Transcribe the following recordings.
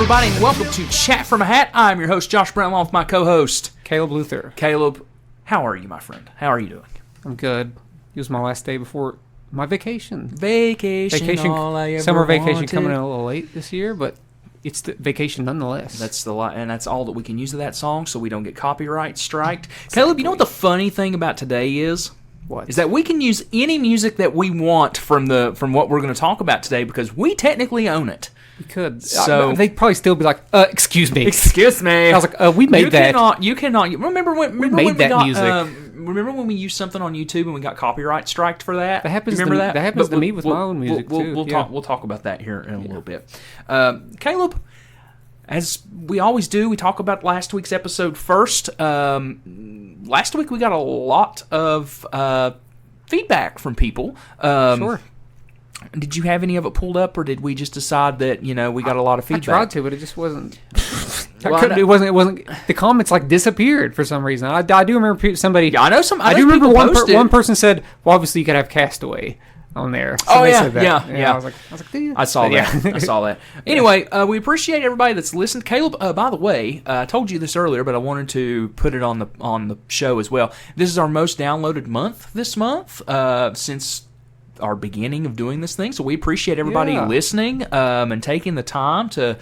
everybody, and welcome to Chat from a Hat. I'm your host, Josh Brown, along with my co-host, Caleb Luther. Caleb, how are you, my friend? How are you doing? I'm good. It was my last day before my vacation. Vacation, all I ever summer vacation wanted. coming in a little late this year, but it's the vacation nonetheless. That's all that we can use of that song, so we don't get copyright striked. Caleb, you know what the funny thing about today is? What? Is that we can use any music that we want from what we're going to talk about today because we technically own it. We could. So they'd probably still be like, excuse me. Excuse me. I was like, we made that. You cannot. Remember when made we that got, music. Remember when we used something on YouTube and we got copyright striked for that? That happens. Remember that? That happens to me with my own music too. We'll talk about that here in a little bit. Caleb, as we always do, we talk about last week's episode first. Last week we got a lot of feedback from people. Sure. Did you have any of it pulled up, or did we just decide that we got a lot of feedback? I tried to, but it just wasn't. It wasn't. The comments disappeared for some reason. I do remember somebody. Yeah, I know some. I do remember one person said, "Well, obviously you could have Castaway on there." Somebody said that. Yeah. I was like, "Dude." I saw that. I saw that. Anyway, we appreciate everybody that's listened. Caleb, by the way, I told you this earlier, but I wanted to put it on the show as well. This is our most downloaded month this month since our beginning of doing this thing, so we appreciate everybody listening and taking the time to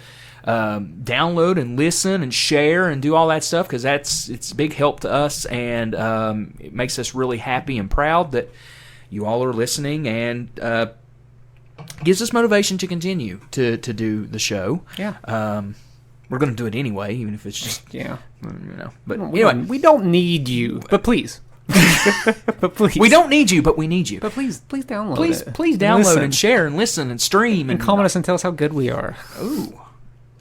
download and listen and share and do all that stuff, because it's a big help to us, and it makes us really happy and proud that you all are listening, and gives us motivation to continue to do the show. We're going to do it anyway, even if it's just but anyway, we don't need you, but please. But please, we don't need you, but we need you. But please download it. Please download and share and listen and stream and comment us and tell us how good we are.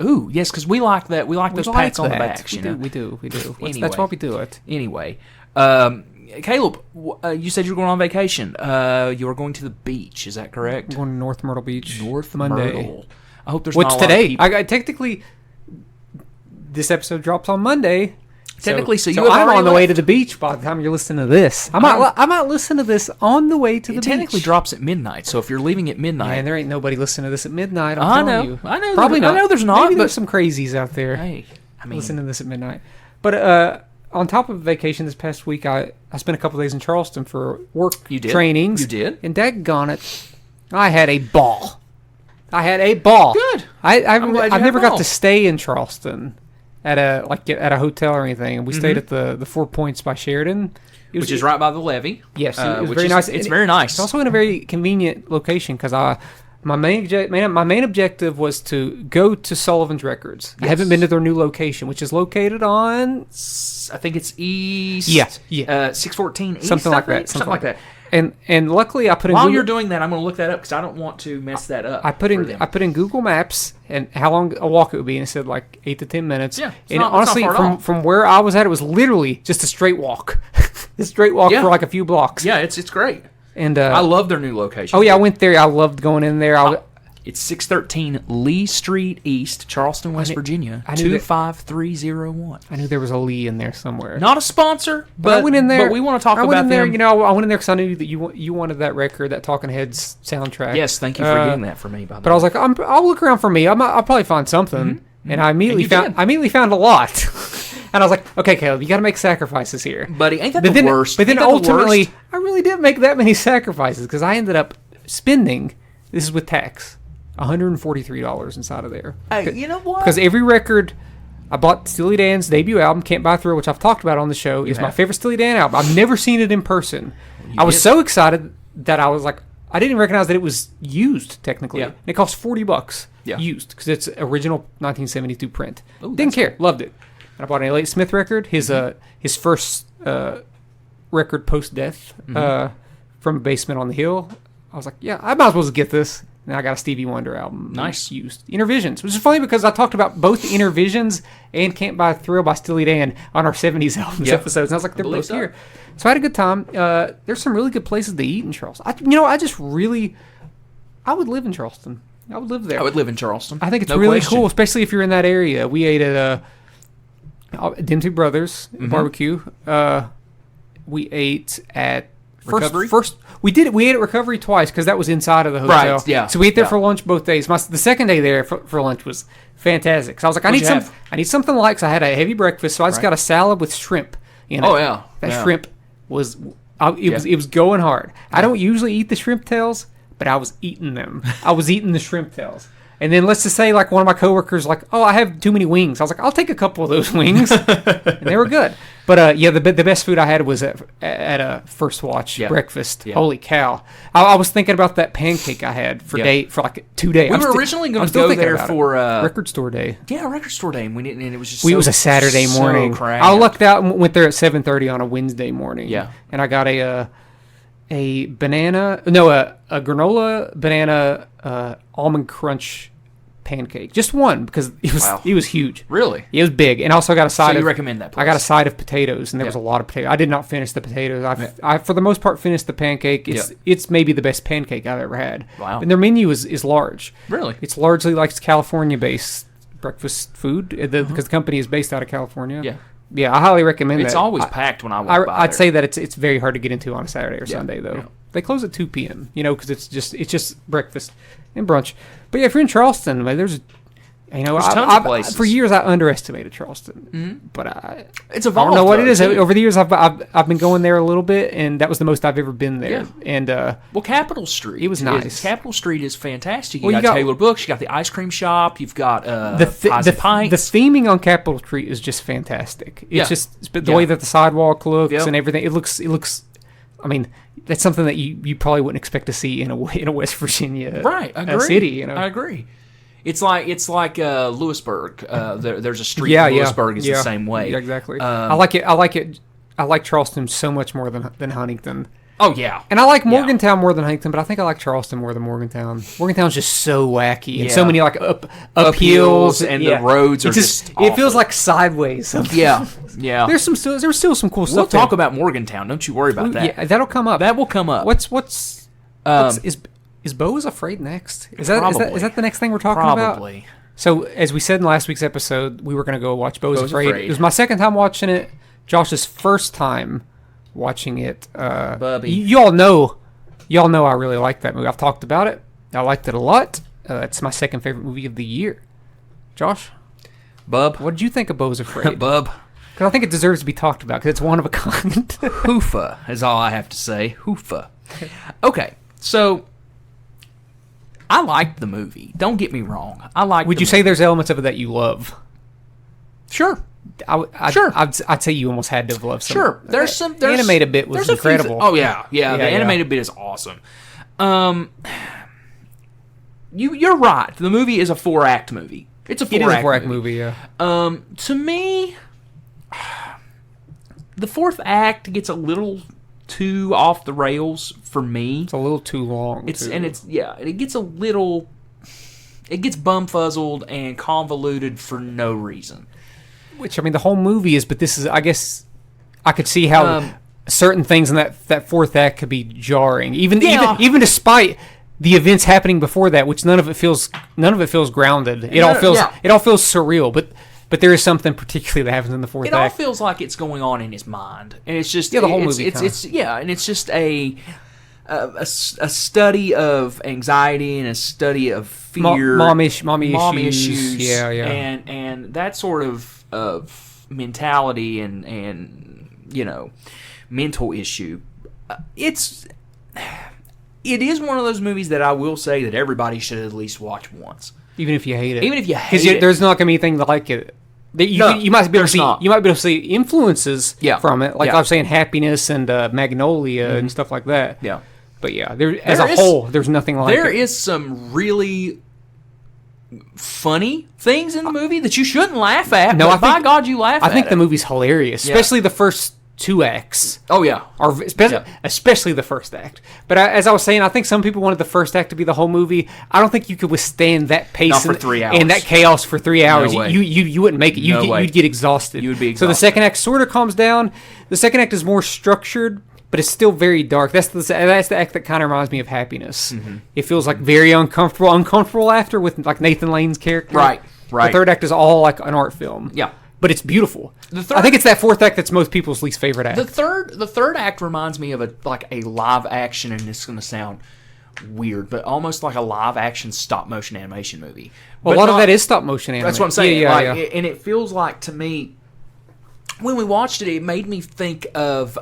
Ooh, yes, because we like that. We like those pats on the backs. We do. Anyway, that's why we do it. Anyway, Caleb, you said you were going on vacation. You were going to the beach. Is that correct? I'm going to North Myrtle Beach. Monday. Myrtle. I hope there's What's not a lot today? of people. I technically, this episode drops on Monday. Technically, so I'm on the way to the beach by the time you're listening to this. I might listen to this on the way to the beach. It technically drops at midnight, so if you're leaving at midnight... Man, there ain't nobody listening to this at midnight. I know. Probably not. I know there's not. Maybe there's some crazies out there listening to this at midnight. But on top of vacation this past week, I spent a couple days in Charleston for work trainings. You did? And daggone it, I had a ball. Good. I've never got to stay in Charleston at a hotel or anything, and we stayed at the 4 Points by Sheridan, which is right by the levee. Yes, it was very nice. It's very nice. It's also in a very convenient location because my main objective was to go to Sullivan's Records. Yes. I haven't been to their new location, which is located on, I think it's east. 614 east. Something like that. Something like that. And luckily I put in While you're doing that, I'm going to look that up because I don't want to mess that up. I put in Google Maps and how long a walk it would be, and it said 8 to 10 minutes. Yeah, honestly, from where I was at, it was literally just a straight walk. A straight walk for a few blocks. Yeah, it's great. And I love their new location. Oh yeah, I went there. I loved going in there. It's 613 Lee Street East, Charleston, West Virginia, 25301. I knew there was a Lee in there somewhere. Not a sponsor, but I went in there. But we want to talk about them. I went in there. I went in there because I knew that you wanted that record, that Talking Heads soundtrack. Yes, thank you for getting that for me. By the way, I was like, I'll look around for me. I'll probably find something. Mm-hmm. And I immediately found a lot. And I was like, okay, Caleb, you got to make sacrifices here, buddy. Ain't that the worst? But then ultimately, I really didn't make that many sacrifices because I ended up spending. This is with tax. $143 inside of there. Hey, you know what? Because every record, I bought Steely Dan's debut album, Can't Buy a Thrill, which I've talked about on the show, is my favorite Steely Dan album. I've never seen it in person. I was so excited that I was like, I didn't even recognize that it was used, technically. Yeah. And it cost $40 used, because it's original 1972 print. Ooh, didn't care. Loved it. And I bought an Elliott Smith record, his first record post-death from Basement on the Hill. I was like, yeah, I might as well just get this. And I got a Stevie Wonder album. Nice. Used. Inner Visions, which is funny because I talked about both Inner Visions and Can't Buy a Thrill by Steely Dan on our 70s albums episodes. And I was like, they're both here. So I had a good time. There's some really good places to eat in Charleston. I would live in Charleston. I would live there. I would live in Charleston. I think it's really cool, especially if you're in that area. We ate at Dempsey Brothers barbecue. We ate at Recovery? First, we ate at Recovery twice because that was inside of the hotel. Right, yeah. So we ate there for lunch both days. The second day there for lunch was fantastic. So I was like, I need something light. So I had a heavy breakfast. So I just got a salad with shrimp in it. Oh yeah, that shrimp was it was going hard. I don't usually eat the shrimp tails, but I was eating them. I was eating the shrimp tails. And then let's just say, like, one of my coworkers, like, oh, I have too many wings. I was like, I'll take a couple of those wings, and they were good. But yeah, the best food I had was at a First Watch breakfast. Yeah. Holy cow! I was thinking about that pancake I had for like 2 days. We were originally going to go there for record store day. Yeah, record store day, and we didn't. And it was just it was a Saturday morning. I lucked out and went there at 7:30 on a Wednesday morning. Yeah, and I got a granola banana almond crunch pancake, just one, because it was huge. Really? It was big, and also got a side. So you recommend that place? I got a side of potatoes, and there was a lot of potatoes. I did not finish the potatoes. I for the most part finished the pancake. It's maybe the best pancake I've ever had. Wow! And their menu is large. Really? It's largely like California based breakfast food because the company is based out of California. Yeah. Yeah, I highly recommend that. It's always packed when I walk by I'd there. say that it's very hard to get into on a Saturday or Sunday though. Yeah. They close at 2 p.m. Because it's just breakfast and brunch. But yeah, if you're in Charleston, there's tons of places. For years I underestimated Charleston, but it's evolved. I don't know what it is. Over the years I've been going there a little bit, and that was the most I've ever been there. Yeah. And Capitol Street, it was nice. Capitol Street is fantastic. You got Taylor Books, you got the ice cream shop, you've got the theming on Capitol Street is just fantastic. It's just the way that the sidewalk looks and everything. It looks. I mean, that's something that you probably wouldn't expect to see in a West Virginia city. I agree. It's like Lewisburg. There's a street in Lewisburg is the same way. Yeah, exactly. I like it. I like Charleston so much more than Huntington. Oh yeah, and I like Morgantown more than Huntington, but I think I like Charleston more than Morgantown. Morgantown's just so wacky and so many like uphills, and the roads are just awful. It feels like sideways. Yeah. There's still some cool stuff. We'll talk about Morgantown. Don't you worry about that. Yeah, that'll come up. That will come up. Is Bo is Afraid next? Is that the next thing we're talking about? Probably. So, as we said in last week's episode, we were going to go watch Bo is Afraid. It was my second time watching it. Josh's first time watching it. Bubby. Y'all know I really like that movie. I've talked about it. I liked it a lot. It's my second favorite movie of the year. Josh? Bub? What did you think of Bo is Afraid? Bub? Because I think it deserves to be talked about because it's one of a kind. Hoofa is all I have to say. Hoofa. Okay, so I liked the movie. Don't get me wrong. Would you say there's elements of it that you love? Sure. I'd say you almost had to have loved some. Sure. The animated bit was incredible. Yeah. The animated bit is awesome. You're right. The movie is a 4-act movie. It's a 4-act movie. Yeah. To me, the fourth act gets a little too off the rails for me. It's a little too long. It gets a little. It gets bumfuzzled and convoluted for no reason. Which, I mean, the whole movie is, but this is, I guess, I could see how certain things in that fourth act could be jarring, even despite the events happening before that, which none of it feels grounded. It all feels surreal, but there is something particularly that happens in the fourth act. It all feels like it's going on in his mind, and it's just the whole movie. And it's just a study of anxiety and a study of fear, mommy issues. Yeah. And that sort of mentality and mental issue. It is one of those movies that I will say that everybody should at least watch once, even if you hate it. Because there's not going to be anything like it. You might be able to see influences from it, like I was saying, Happiness and Magnolia and stuff like that. Yeah. But yeah, there's nothing like it. There is some really funny things in the movie that you shouldn't laugh at. No, by God, you laugh at it. I think the movie's hilarious, especially the first 2 acts. Oh, yeah. Especially the first act. But as I was saying, I think some people wanted the first act to be the whole movie. I don't think you could withstand that pace Not for 3 hours. And that chaos for 3 hours. No way. You wouldn't make it. You'd get exhausted. You would be exhausted. So the second act sort of calms down. The second act is more structured, but it's still very dark. That's the act that kind of reminds me of Happiness. Mm-hmm. It feels like very uncomfortable after with like Nathan Lane's character. Right. The third act is all like an art film. Yeah. but it's beautiful. third, I think it's that fourth act that's most people's least favorite act. The third act reminds me of a live action, and it's going to sound weird, but almost like a live action stop motion animation movie. Well, a lot of that is stop motion animation. That's what I'm saying. Yeah. And it feels like, to me, when we watched it, it made me think of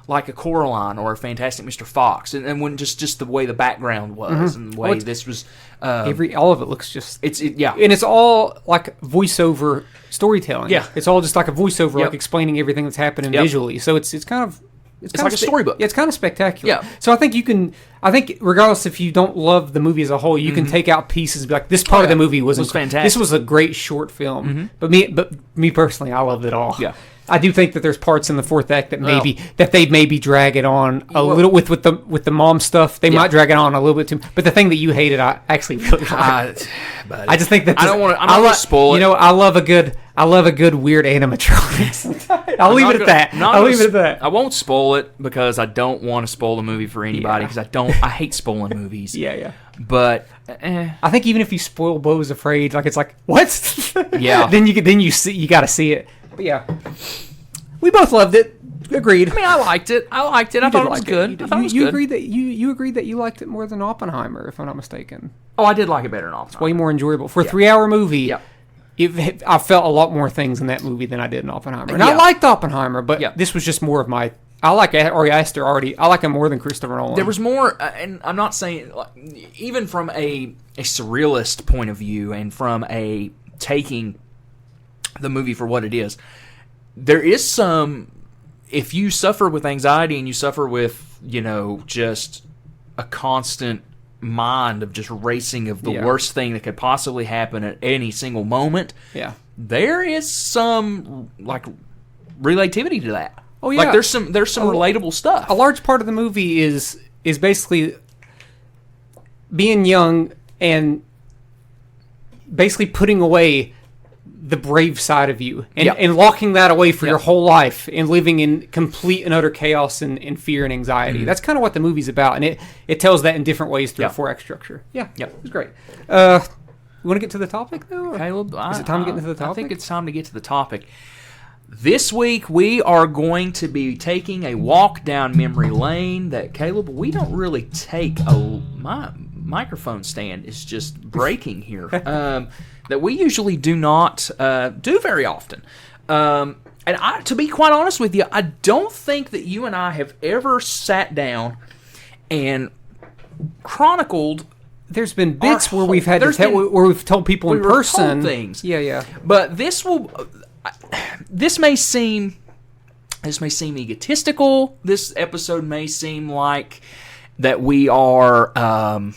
like a Coraline or a Fantastic Mr. Fox, and when just the way the background was, and the way this was. All of it looks just... Yeah. And it's all like voiceover storytelling. Yeah. It's all just like a voiceover, like explaining everything that's happening visually. So it's kind of... It's like a storybook. Yeah, it's kind of spectacular. Yeah. So I think regardless if you don't love the movie as a whole, you can take out pieces and be like, this part of the movie was fantastic. This was a great short film. But me personally, I loved it all. Yeah. I do think that there's parts in the fourth act that they maybe drag it on a little with the mom stuff. They might drag it on a little bit too. But the thing that you hated, I actually really liked. I just think that I don't want to. I'm not going to spoil it. You know, I love a good weird animatronics. I'll leave it at that. I'll leave it at that. I won't spoil it because I don't want to spoil the movie for anybody because I hate spoiling movies. Yeah. But I think even if you spoil Beau is Afraid, like it's like what? Yeah. then you got to see it. But yeah, we both loved it. Agreed. I mean, I liked it. I thought it was good. You agreed that you agreed that you liked it more than Oppenheimer, if I'm not mistaken. Oh, I did like it better than Oppenheimer. It's way more enjoyable for a 3-hour movie. Yeah. I felt a lot more things in that movie than I did in Oppenheimer. And I liked Oppenheimer, but this was just more of my... I like Ari Aster already. I like him more than Christopher Nolan. There was more, and I'm not saying... even from a surrealist point of view and from a taking the movie for what it is, there is some... If you suffer with anxiety and you suffer with, just a constant mind of just racing of the worst thing that could possibly happen at any single moment, there is some relativity to that. Oh yeah, there's some relatable stuff. A large part of the movie is basically being young and basically putting away the brave side of you and locking that away for your whole life and living in complete and utter chaos and fear and anxiety. That's kind of what the movie's about, and it tells that in different ways through a 4-act structure. It was great. You want to get to the topic though? Caleb, is it time to get into the topic? I think it's time to get to the topic. This week we are going to be taking a walk down memory lane that, Caleb, we don't really take my microphone stand is just breaking here. That we usually do not do very often. And to be quite honest with you, I don't think that you and I have ever sat down and chronicled. There's been bits where we've had where we've told people in person things. Yeah. But this may seem egotistical. This episode may seem like that we are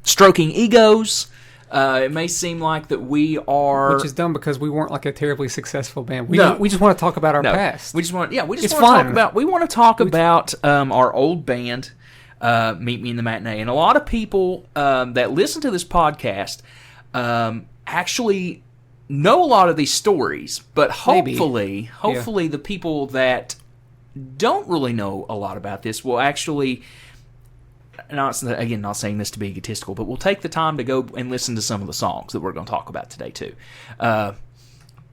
stroking egos. It may seem like that we are... Which is dumb because we weren't like a terribly successful band. We just want to talk about our past. We just want to talk about our old band, Meet Me in the Matinee. And a lot of people that listen to this podcast actually know a lot of these stories, but hopefully the people that don't really know a lot about this will actually... not saying this to be egotistical, but we'll take the time to go and listen to some of the songs that we're going to talk about today too,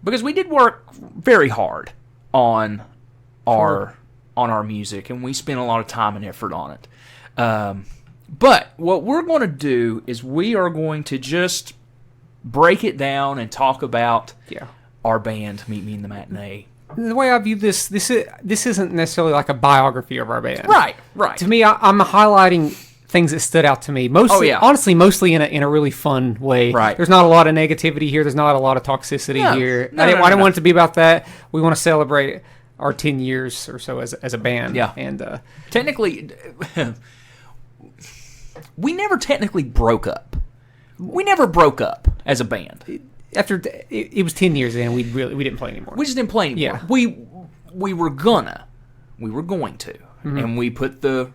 because we did work very hard on our music, and we spent a lot of time and effort on it. But what we're going to do is we are going to just break it down and talk about our band, Meet Me in the Matinee. The way I view this isn't necessarily like a biography of our band. Right. To me, I'm highlighting things that stood out to me. Honestly, mostly in a really fun way. Right. There's not a lot of negativity here. There's not a lot of toxicity here. I didn't want it to be about that. We want to celebrate our 10 years or so as a band. Yeah. And technically, we never technically broke up. We never broke up as a band. After it was 10 years in, we didn't play anymore. We just didn't play anymore. Yeah. We were going to, and we put the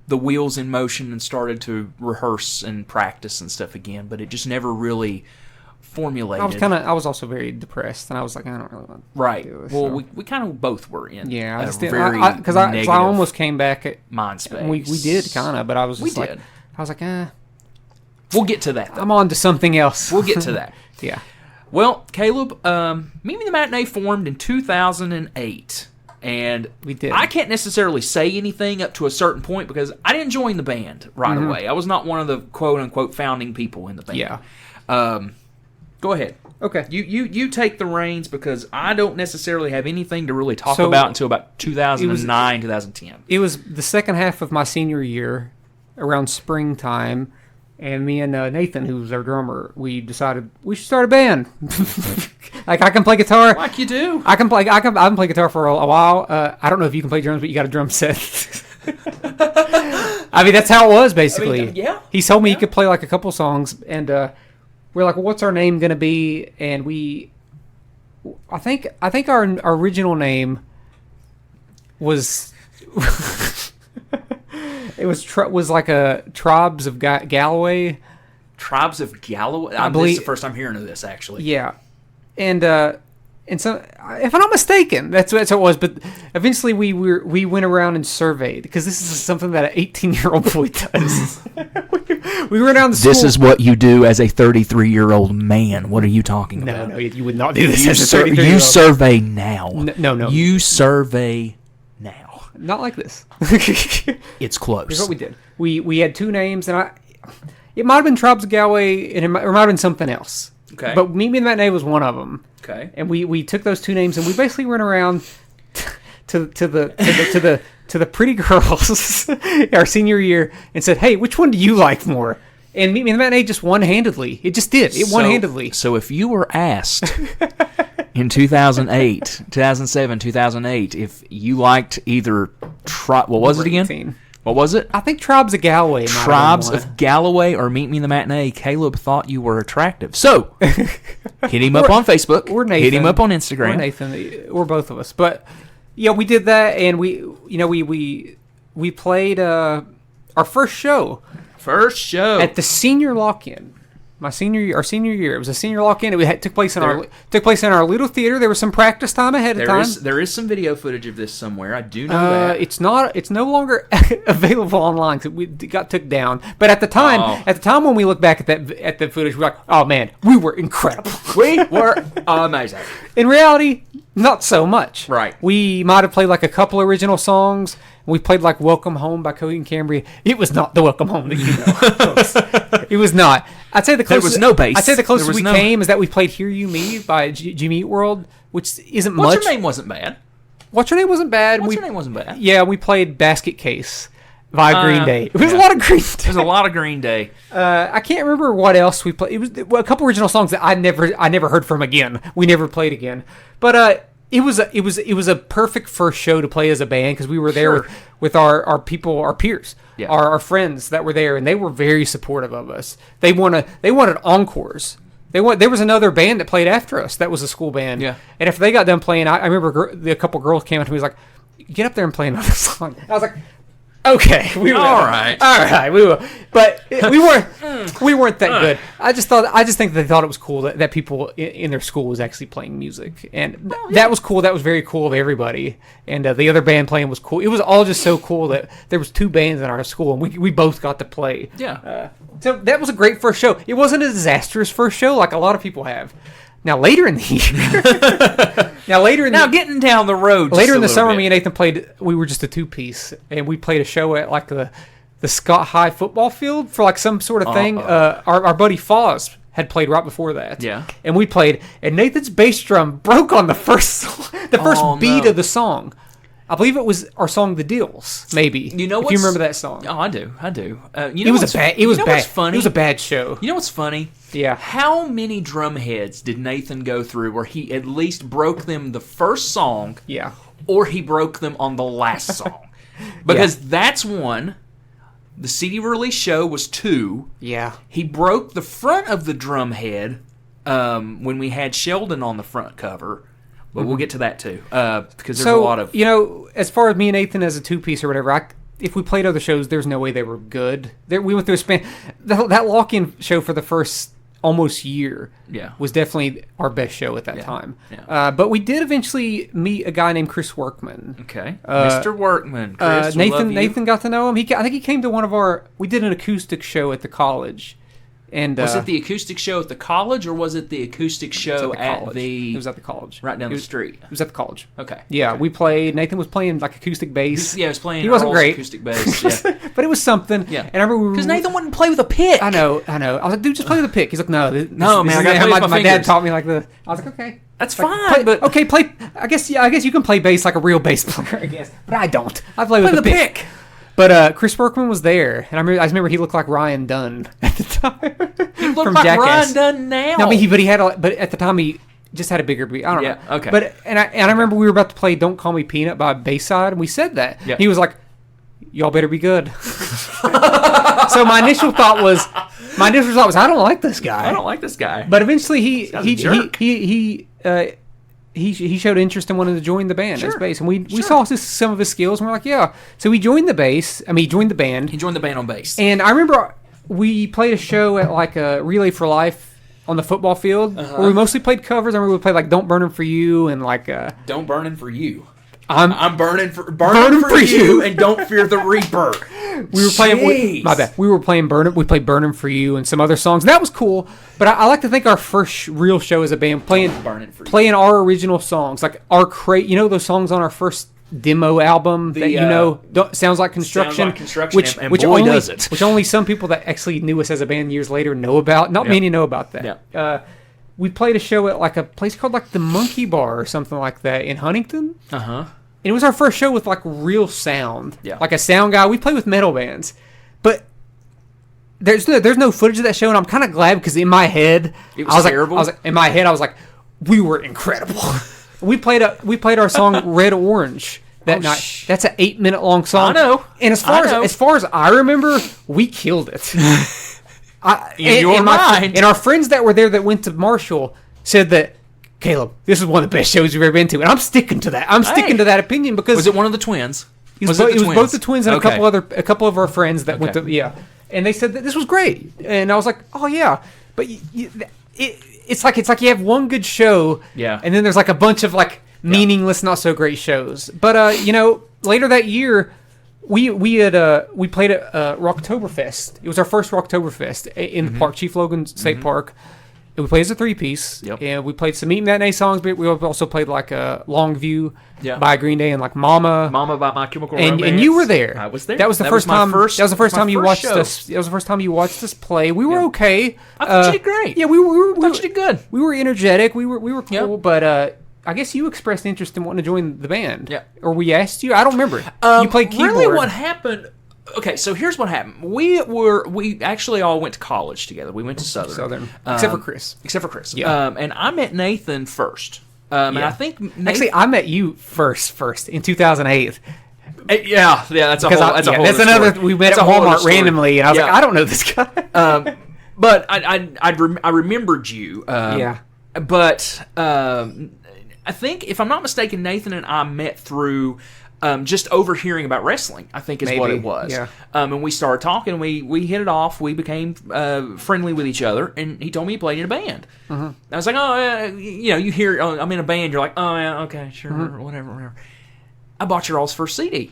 wheels in motion and started to rehearse and practice and stuff again. But it just never really formulated. I was also very depressed, and I was like, I don't really want to do this. Well, we kind of both were in. Yeah, I just because I almost came back at mind space. We did kind of, but I was just I was like, We'll get to that, though. I'm on to something else. We'll get to that. Yeah. Well, Caleb, Meet Me the Matinee formed in 2008. And we did. I can't necessarily say anything up to a certain point because I didn't join the band right away. I was not one of the quote-unquote founding people in the band. Yeah. Go ahead. Okay. You take the reins because I don't necessarily have anything to really talk about until about 2009, 2010. It was the second half of my senior year, around springtime, and me and Nathan, who was our drummer, we decided we should start a band. Like, I can play guitar. Like you do. I can play guitar for a while. I don't know if you can play drums, but you got a drum set. I mean, that's how it was, basically. I mean, yeah. He told me he could play like a couple songs, and we're like, well, what's our name gonna be? And I think our original name was it was like a Tribes of Galloway. Tribes of Galloway. I believe this is the first I'm hearing of this, actually. Yeah, and so if I'm not mistaken, that's what it was. But eventually we went around and surveyed, because this is something that an 18-year-old boy does. We went around the school. This is what you do as a 33-year-old man. What are you talking about? No, you would not do this as a 33-year-old. You survey now. No. You survey now. Not like this. It's close. Here's what we did. We had two names, and it might have been Tribes of Galway, and it might have been something else. Okay. But Meet Me in the Matinee was one of them. Okay. And we took those two names, and we basically went around to the pretty girls our senior year and said, "Hey, which one do you like more?" And Meet Me in the Matinee just one-handedly. It just did. One-handedly. So if you were asked in 2008, 2007, 2008, if you liked either what was it again? 18. What was it? I think Tribes of Galloway. Tribes of Galloway or Meet Me in the Matinee. Caleb thought you were attractive. So, hit him up on Facebook. Or Nathan. Hit him up on Instagram. Or Nathan. Or both of us. But, yeah, we did that, and we played our first show. First show. At the senior lock-in. Our senior year. It was a senior lock-in. It took place in our little theater. There was some practice time ahead of time. There is some video footage of this somewhere. I do know that. It's no longer available online because it got took down. But at the time when we look back at the footage, we're like, oh man, we were incredible. We were amazing. In reality, not so much. Right. We might have played like a couple original songs. We played like "Welcome Home" by Cody and Cambria. It was not the "Welcome Home" that you know. It was not. I'd say the closest. There was no bass. I'd say the closest came is that we played "Hear You Me" by Jimmy Eat World, which isn't much. What's Your Name wasn't bad. What's Your Name wasn't bad. What's Your Name wasn't bad. Yeah, we played "Basket Case" by Green Day. It was a lot of Green Day. There's a lot of Green Day. I can't remember what else we played. It was a couple original songs that I never heard from again. We never played again. But it was a perfect first show to play as a band because we were there with our people, our peers, our friends that were there, and they were very supportive of us. They wanted encores. There was another band that played after us. That was a school band. Yeah. And after they got done playing, I remember a couple girls came up to me and was like, "Get up there and play another song." I was like, "Okay, we will." All right, we will. But we weren't that good. I just think they thought it was cool that people in their school was actually playing music, and that was cool. That was very cool of everybody. And the other band playing was cool. It was all just so cool that there was two bands in our school, and we both got to play. Yeah. So that was a great first show. It wasn't a disastrous first show like a lot of people have. Now later in the year, getting down the road. Later in the summer, me and Nathan played. We were just a two-piece, and we played a show at like the Scott High football field for like some sort of thing. Our buddy Foz had played right before that. Yeah, and we played, and Nathan's bass drum broke on the first beat of the song. I believe it was our song "The Deals." Maybe if you remember that song. Oh, I do. It was bad. What's funny? It was a bad show. You know what's funny? Yeah. How many drum heads did Nathan go through where he at least broke them the first song? Yeah. Or he broke them on the last song? Because that's one. The CD release show was 2. Yeah. He broke the front of the drum head when we had Sheldon on the front cover. But we'll get to that too, because there's a lot of... as far as me and Nathan as a two-piece or whatever, if we played other shows, there's no way they were good. We went through a span... That lock-in show for the first almost year was definitely our best show at that time. Yeah. But we did eventually meet a guy named Chris Workman. Okay. Mr. Workman. Chris, Nathan got to know him. I think he came to one of our... We did an acoustic show at the college. And was it the acoustic show at the college, or was it the acoustic show at the? It was at the college, right down the street. It was at the college. Okay. Yeah, we played. Nathan was playing like acoustic bass. Yeah, he was playing. He wasn't great. Acoustic bass. Yeah. But it was something. Yeah. And I remember because Nathan wouldn't play with a pick. I know. I was like, dude, just play with a pick. He's like, no, man, this I got to play with my dad taught me like the. I was like, okay, that's like, fine. but okay, play. I guess you can play bass like a real bass player. I guess, but I don't. I play with the pick. But Chris Berkman was there, and I just remember he looked like Ryan Dunn at the time. He looked like Ryan Dunn now. No, but he had but at the time he just had a bigger beat. I don't know. Okay. But I remember we were about to play "Don't Call Me Peanut" by Bayside, and we said that. Yeah. He was like, "Y'all better be good." So my initial thought was, I don't like this guy. I don't like this guy. But eventually he showed interest in wanting to join the band as bass, and we saw some of his skills, and we're like, yeah. So he joined the bass. I mean, he joined the band. He joined the band on bass. And I remember we played a show at like a Relay for Life on the football field, where we mostly played covers. I remember we played like "Don't Burn 'Em for You" and like "Don't Burn 'Em for You." I'm burning for you, and don't fear the reaper. We were playing. My bad. We were playing "Burn 'Em." We played "Burn 'Em for You" and some other songs. And that was cool. But I like to think our first real show as a band playing our original songs, like our those songs on our first demo album sounds like construction. Which boy does it. Which only some people that actually knew us as a band years later know about. Not many know about that. Yeah. We played a show at like a place called like the Monkey Bar or something like that in Huntington. And it was our first show with like real sound. Yeah. Like a sound guy. We play with metal bands. But there's no footage of that show, and I'm kind of glad because in my head it was terrible. In my head I was like, we were incredible. we played our song Red Orange that night. That's an 8-minute long song. I know. And as far as I remember, we killed it. And our friends that were there that went to Marshall said that, Caleb, this is one of the best shows we've ever been to, and I'm sticking to that. I'm sticking to that opinion because was it one of the twins? It was both the twins and a couple of our friends that went to and they said that this was great, and I was like, oh yeah, but it's like you have one good show, and then there's like a bunch of like meaningless, not so great shows. But later that year. We played at Rocktoberfest. It was our first Rocktoberfest in the park, Chief Logan State Park. And we played as a 3-piece. Yep. And we played some Meat Matinee songs, but we also played like a Longview by Green Day and like Mama by My Chemical Romance. And you were there. I was there. That was the first time. That was the first time you watched us. That was the first time you watched us play. We were okay. I thought you did great. Yeah, we thought you did good. We were energetic. We were cool, but. I guess you expressed interest in wanting to join the band. Yeah. Or we asked you? I don't remember. You played keyboard. Really what happened... Okay, so here's what happened. We actually all went to college together. We went to Southern. Except for Chris. Yeah. And I met Nathan first. And I think... Actually, I met you first in 2008. Yeah, that's a whole that's another story. We met at Walmart randomly, and I was like, I don't know this guy. But I remembered you. But... I think, if I'm not mistaken, Nathan and I met through just overhearing about wrestling, I think is what it was. Yeah. And we started talking, we hit it off, we became friendly with each other, and he told me he played in a band. I was like, you hear, I'm in a band, you're like, oh, yeah, okay, sure, whatever. I bought your all's first CD.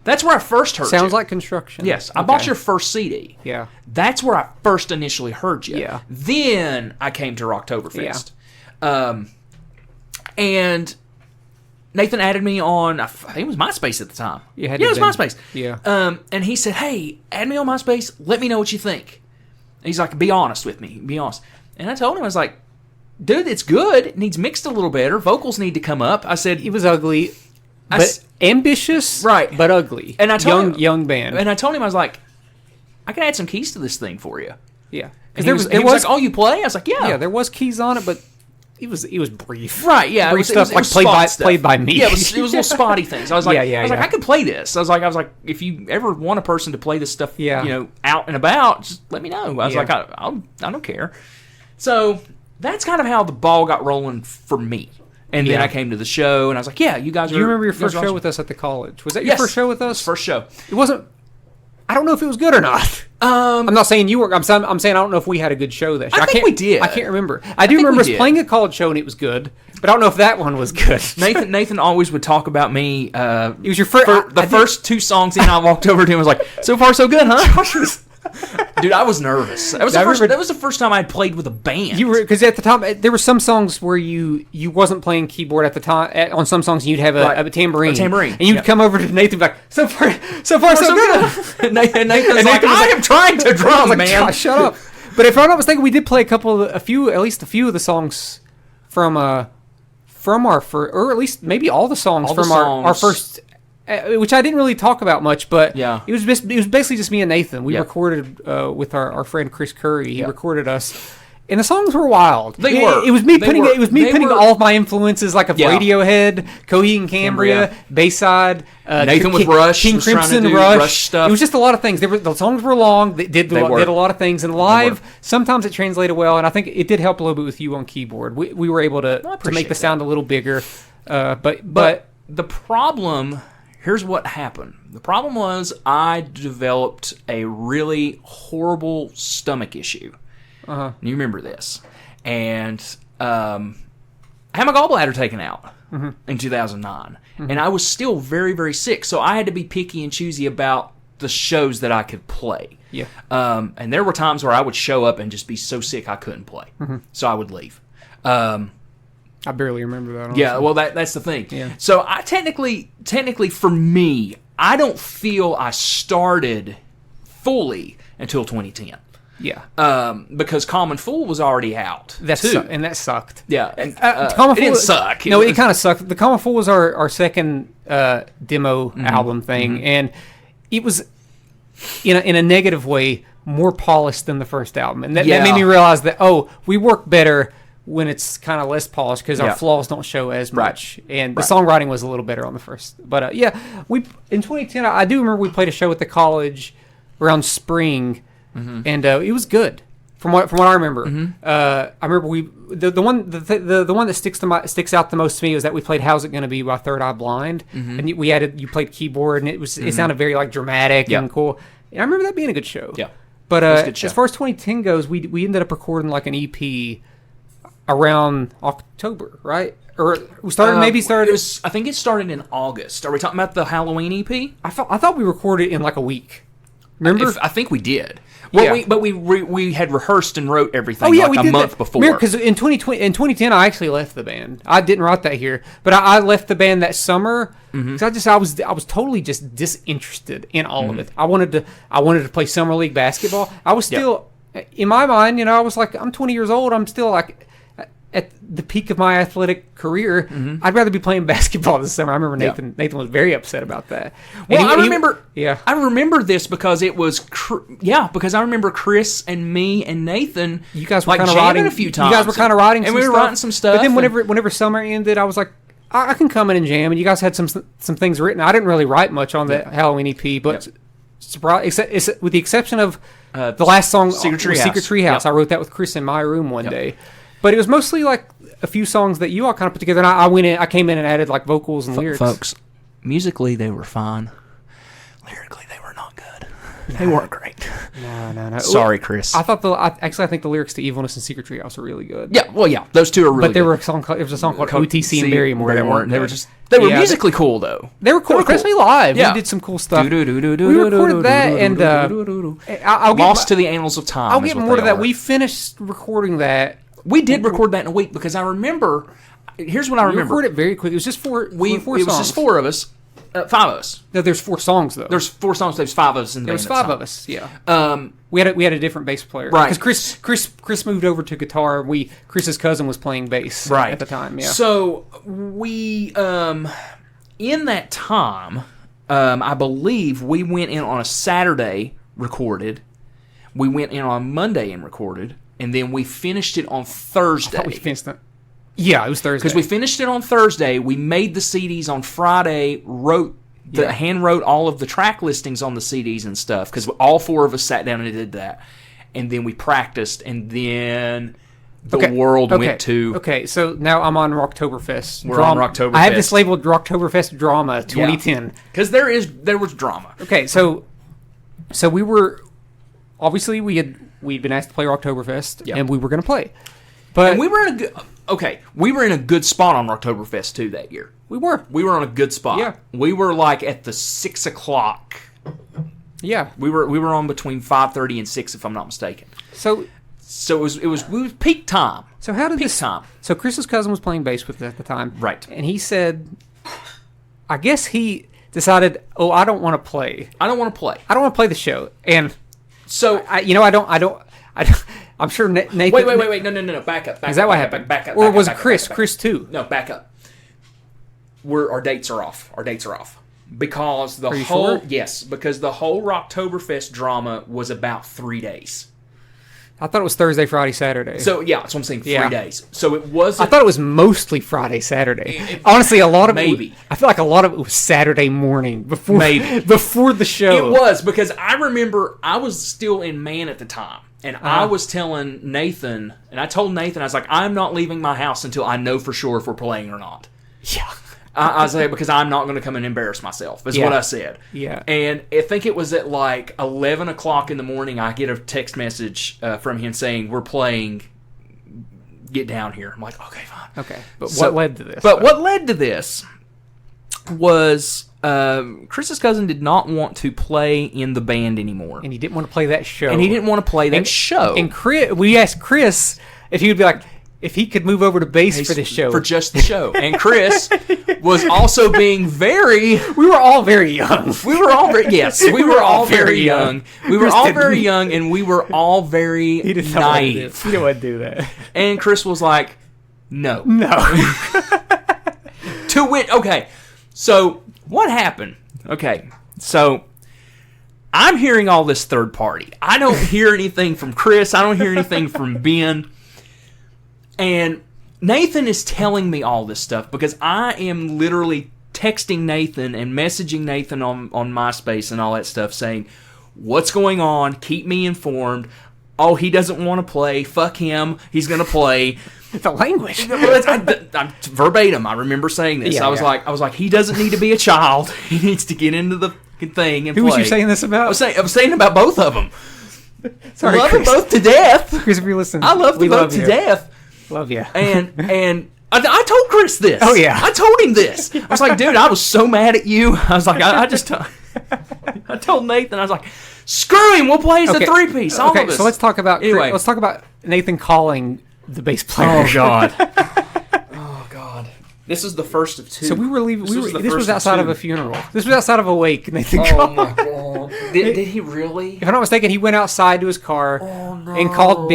That's where I first heard you. Sounds like construction. Yes, I bought your first CD. Yeah. That's where I first initially heard you. Yeah. Then I came to Rocktoberfest. Yeah. And Nathan added me on, I think it was MySpace at the time. It was MySpace. Yeah. And he said, hey, add me on MySpace. Let me know what you think. And he's like, be honest with me. Be honest. And I told him, I was like, dude, it's good. It needs mixed a little better. Vocals need to come up. I said... It was ugly, but ambitious, right? But ugly. And I told young band. And I told him, I was like, I can add some keys to this thing for you. Yeah. Because he was like, oh, you play? I was like, yeah. Yeah, there was keys on it, but... It was brief. Right, yeah. Brief stuff, like played by me. Yeah, it was little spotty things. I was like, I could play this. I was like, if you ever want a person to play this stuff, out and about, just let me know. I was like, I don't care. So that's kind of how the ball got rolling for me. And then I came to the show, and I was like, yeah, you guys are... Do you remember your first show with us at the college? Was that your first show with us? First show. It wasn't... I don't know if it was good or not. I'm not saying you were. I'm saying I don't know if we had a good show that show. I think we did. I can't remember. I do remember us playing a college show and it was good, but I don't know if that one was good. Nathan always would talk about me. It was your first. First two songs in, I walked over to him and was like, "So far, so good, huh?" Dude, I was nervous. That was the first time I'd played with a band. You were, because at the time there were some songs where you wasn't playing keyboard at the time. On some songs you'd have a tambourine. And you'd come over to Nathan like, so far so good. And Nathan's like, I am trying to drum, man. Gosh, shut up. But if I'm not mistaken, we did play at least a few of the songs from our or at least maybe all the songs our first, which I didn't really talk about much, but it was basically just me and Nathan. We recorded with our friend Chris Curry. He recorded us. And the songs were wild. It was me putting all of my influences, like Radiohead, Coheed and Cambria, Bayside, Nathan with Rush, King Crimson, Rush stuff. It was just a lot of things. The songs were long. They did a lot of things. And live, sometimes it translated well. And I think it did help a little bit with you on keyboard. We were able to make the sound a little bigger. But the problem, here's what happened. The problem was I developed a really horrible stomach issue. You remember this. And I had my gallbladder taken out in 2009. And I was still very, very sick. So I had to be picky and choosy about the shows that I could play. Yeah. And there were times where I would show up and just be so sick I couldn't play. So I would leave. I barely remember that. Honestly. Yeah, well, that's the thing. Yeah. So I technically for me, I don't feel I started fully until 2010. Yeah. Because Common Fool was already out. And that sucked. Yeah. And, it didn't suck. It kind of sucked. The Common Fool was our second demo album thing, and it was, in a negative way, more polished than the first album. And that made me realize that, we work better when it's kind of less polished because our flaws don't show as much. Right. And the songwriting was a little better on the first. But, we in 2010, I do remember we played a show at the college around spring. And it was good, from what I remember. I remember the one that sticks out the most to me was that we played "How's It Gonna Be" by Third Eye Blind, and you played keyboard, and it sounded very like dramatic and cool. And I remember that being a good show. Yeah, but as far as 2010 goes, we ended up recording like an EP around October, right? Or we started I think it started in August. Are we talking about the Halloween EP? I thought we recorded in like a week. Remember? I think we did. Well, we had rehearsed and wrote everything a month before. Because in 2010, I actually left the band. I didn't write that here, but I left the band that summer because I was totally just disinterested in all of it. I wanted to play summer league basketball. I was still in my mind, I was like, I'm 20 years old. I'm still like at the peak of my athletic career. I'd rather be playing basketball this summer. I remember Nathan was very upset about that. Well, I remember this because it was because I remember Chris and me and Nathan. You guys were kind of writing a few times. You guys were kind of writing, and we were writing some stuff. But then whenever summer ended, I was like, I can come in and jam. And you guys had some things written. I didn't really write much on that Halloween EP, but with the exception of the last song, Secret Treehouse. I wrote that with Chris in my room one day. But it was mostly like a few songs that you all kind of put together. And I came in and added like vocals and lyrics. Folks, musically they were fine. Lyrically they were not good. They weren't great. No. Sorry, Chris. I think the lyrics to Evilness and Secret Treehouse are really good. Yeah, well, those two are really good. But there was a song called OTC and Barrymore. They were musically cool though. They were cool, especially live. Yeah. We did some cool stuff. We recorded that, and I'll get Lost to the Annals of Time. I'll get more to that. We finished recording that. We did record that in a week because I remember. Here's what I remember. We recorded it very quick. It was just four songs. It was just four of us. 5 of us. No, there's 4 songs though. There's 4 songs. There's 5 of us in the band. There's 5 of us. Yeah. We had a different bass player. Right. Because Chris moved over to guitar. Chris's cousin was playing bass. Right. At the time. Yeah. So we in that time, I believe we went in on a Saturday, recorded. We went in on Monday and recorded. And then we finished it on Thursday. I thought we finished it. Yeah, it was Thursday. Because we finished it on Thursday. We made the CDs on Friday, hand wrote all of the track listings on the CDs and stuff. Because all 4 of us sat down and did that. And then we practiced. And then the world went to... Okay, so now I'm on Rocktoberfest. We're on Rocktoberfest. I have this labeled Rocktoberfest Drama 2010. Because there was drama. Okay, so we were... Obviously, we'd been asked to play Rocktoberfest, and we were going to play. But we were in a good spot on Rocktoberfest too that year. We were on a good spot. Yeah. We were like at the 6 o'clock Yeah. We were on between 5:30 and 6, if I'm not mistaken. So it was peak time. So how did peak this time? So Chris's cousin was playing bass with us at the time, right? And he said, I guess he decided, I don't want to play. I don't want to play. I don't want to play the show. And so I don't. I'm sure Nathan. Wait. No. Back up. Is that what happened? Back up. Or was it Chris? Chris too? No, back up. Our dates are off. Because the Are you whole sure? Yes, because the whole Rocktoberfest drama was about 3 days. I thought it was Thursday, Friday, Saturday. So yeah, that's what I'm saying. 3 days. So it wasn't. I thought it was mostly Friday, Saturday. Honestly, a lot of maybe. I feel like a lot of it was Saturday morning before the show. It was, because I remember I was still in Man at the time, and I was telling Nathan, and I told Nathan, I was like, I'm not leaving my house until I know for sure if we're playing or not. Yeah. I was like, because I'm not going to come and embarrass myself, is what I said. Yeah. And I think it was at like 11 o'clock in the morning, I get a text message from him saying, we're playing, get down here. I'm like, okay, fine. Okay. But what led to this? But what led to this was Chris's cousin did not want to play in the band anymore. And he didn't want to play that show. And we asked Chris if he would be like, if he could move over to bass for this show. For just the show. And Chris was also being very... We were all very young. We were all very... Yes, we were all very young. We were all very young, and we were all very naive. He didn't want to do that. And Chris was like, no. To wit... Okay, so what happened? Okay, so... I'm hearing all this third party. I don't hear anything from Chris. I don't hear anything from Ben. And Nathan is telling me all this stuff because I am literally texting Nathan and messaging Nathan on MySpace and all that stuff saying, what's going on? Keep me informed. Oh, he doesn't want to play. Fuck him. He's going to play. The language. I'm verbatim. I remember saying this. Yeah, I was like, he doesn't need to be a child. He needs to get into the thing and Who play. was you saying this about? I was saying about both of them. Sorry, I love Chris. them both to death. Chris, if you're listening, I love them both to death. Love you. And I told Chris this. Oh, yeah. I told him this. I was like, dude, I was so mad at you. I was like, I told Nathan, I was like, screw him. We'll play as a three-piece. All of us. So let's talk about Anyway. let's talk about Nathan calling the bass player. Oh, God. Oh, God. This is the first of two. So we were leaving. This was first outside of two. a funeral. This was outside of a wake. Nathan Oh, called. my God. Did he really? If I'm not mistaken, he went outside to his car and called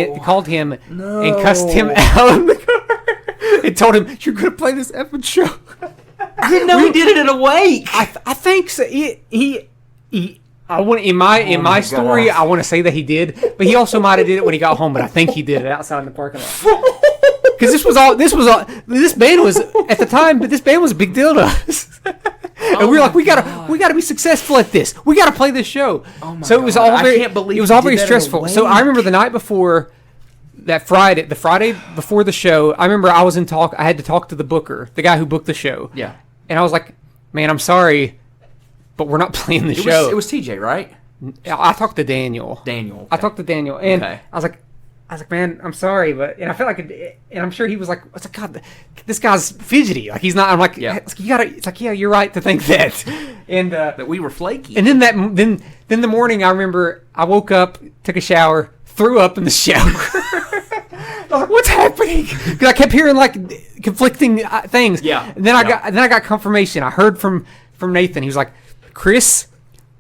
him and cussed him No. out in the car and told him, "You're going to play this effing show." I didn't know he did it at a wake. I think so. He I want in my story. gosh. I want to say that he did, but he also might have did it when he got home. But I think he did it outside in the parking lot. Because this band was at the time, but this band was a big deal to us. And we were like, we gotta be successful at this. We gotta play this show. Oh my So it was God. all very, I can't believe it was he all did very that at a stressful. So I wake. remember the night before the Friday before the show. I remember I had to talk to the booker, the guy who booked the show. Yeah. And I was like, man, I'm sorry, but we're not playing the show. It was TJ, right? I talked to Daniel. Daniel. I talked to Daniel, and Okay. I was like, man, I'm sorry, but and I felt like, and I'm sure he was like, I was like, God, this guy's fidgety. Like he's not. I'm like, Yeah. it's like, you gotta. It's like, yeah, you're right to think that. And That we were flaky. and then the morning, I remember I woke up, took a shower, threw up in the shower. I was like, what's happening? Because I kept hearing like conflicting things. Yeah. And then I got confirmation. I heard from Nathan. He was like, Chris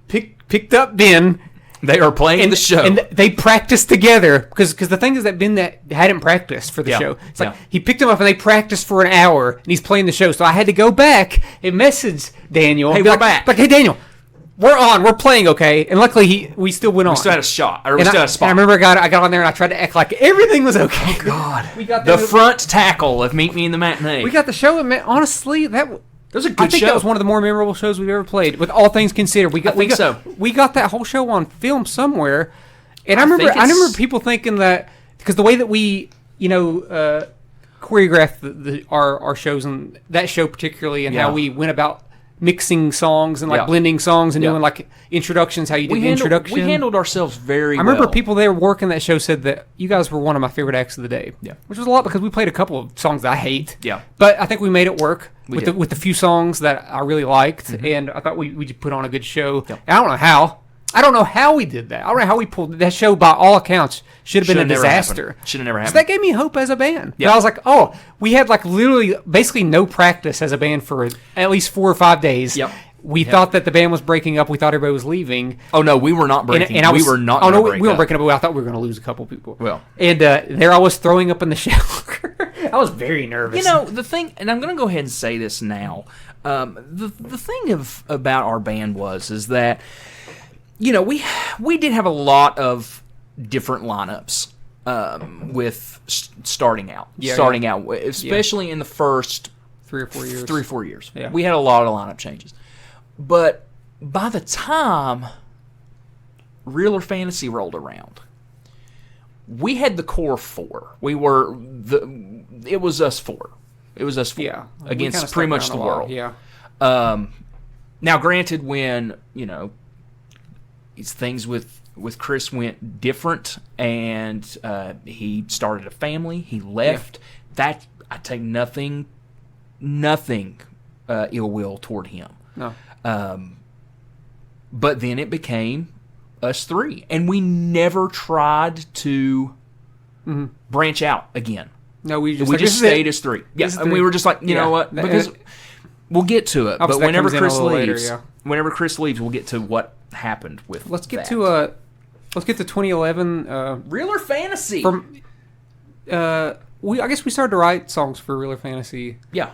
picked up Ben. They are playing the show. And they practiced together because the thing is that Ben that hadn't practiced for the Yeah. show. It's like Yeah. he picked him up and they practiced for an hour and he's playing the show. So I had to go back and message Daniel. Hey, and be we're like, back. Like, hey, Daniel, we're playing, okay? And luckily we still went on. we still had a shot. Or we and still I, had a spot. and I remember I got on there and I tried to act like everything was okay. Oh, God. We got the there. front tackle of Meet Me in the Matinee. We got the show, and man, honestly, that was a good I think show. that was one of the more memorable shows we've ever played. With all things considered, we got that whole show on film somewhere, and I remember people thinking that because the way that we choreographed our shows and that show particularly, and how we went about mixing songs and like blending songs and doing like introductions, how you did the introduction. We handled ourselves very well. I remember people there working that show said that you guys were one of my favorite acts of the day. Yeah. Which was a lot because we played a couple of songs that I hate. Yeah. But I think we made it work We with did. the few songs that I really liked, and I thought we put on a good show. Yep. And I don't know how. I don't know how we did that. I don't know how we pulled that show. By all accounts, should have been a disaster. Should have never happened. So that gave me hope as a band. Yeah. I was like, oh, we had like literally basically no practice as a band for at least 4 or 5 days. Yep. We thought that the band was breaking up. We thought everybody was leaving. Oh no, we were not breaking. And we were not. Oh no, we weren't breaking up. I thought we were going to lose a couple people. Well, and there I was throwing up in the shower. I was very nervous. You know, the thing, and I'm going to go ahead and say this now. The thing about our band is that, you know, we did have a lot of different lineups with starting out, especially in the first 3 or 4 years. 3 or 4 years. Yeah. We had a lot of lineup changes. But by the time Real or Fantasy rolled around, we had the core 4. It was us 4. It was us 4 against pretty much the world. Yeah. Now, granted, when, you know, things with Chris went different and he started a family, he left, that I take nothing ill will toward him. No. But then it became us 3, and we never tried to branch out again. No, we just stayed as 3. Yeah, and we were just like, you know what? Because we'll get to it, but whenever Chris leaves, whenever Chris leaves, we'll get to what happened with. Let's get to 2011. Real or Fantasy. I guess we started to write songs for Real or Fantasy. Yeah.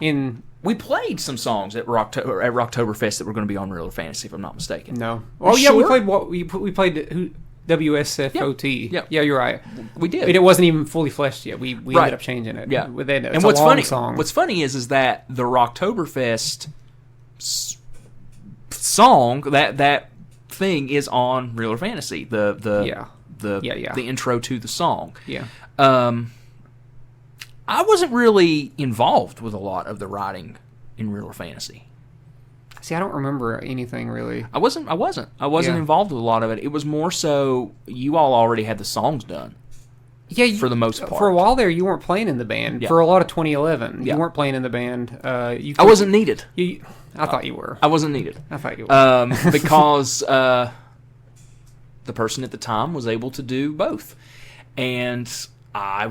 We played some songs at Rocktoberfest that were going to be on Real or Fantasy, if I'm not mistaken. No. Oh yeah, sure? we played WSFOT. Yeah. Yeah, you're right. We did. It wasn't even fully fleshed yet. We ended up changing it. Yeah. And what's funny? Song. What's funny is that the Rocktoberfest song that thing is on Real or Fantasy. The intro to the song. Yeah. I wasn't really involved with a lot of the writing in Real or Fantasy. See, I don't remember anything really. I wasn't involved with a lot of it. It was more so you all already had the songs done. Yeah, for the most part. For a while there, you weren't playing in the band. Yeah. For a lot of 2011, you weren't playing in the band. I wasn't needed. I thought you were. I wasn't needed. I thought you were. Because the person at the time was able to do both, and I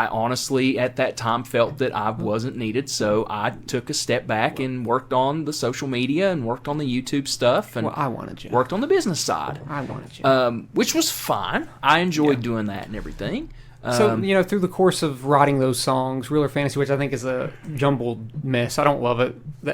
honestly at that time felt that I wasn't needed, so I took a step back and worked on the social media and worked on the YouTube stuff, and I wanted you. Worked on the business side. I wanted you. Which was fine. I enjoyed doing that and everything. So, through the course of writing those songs, Real or Fantasy, which I think is a jumbled mess. I don't love it. I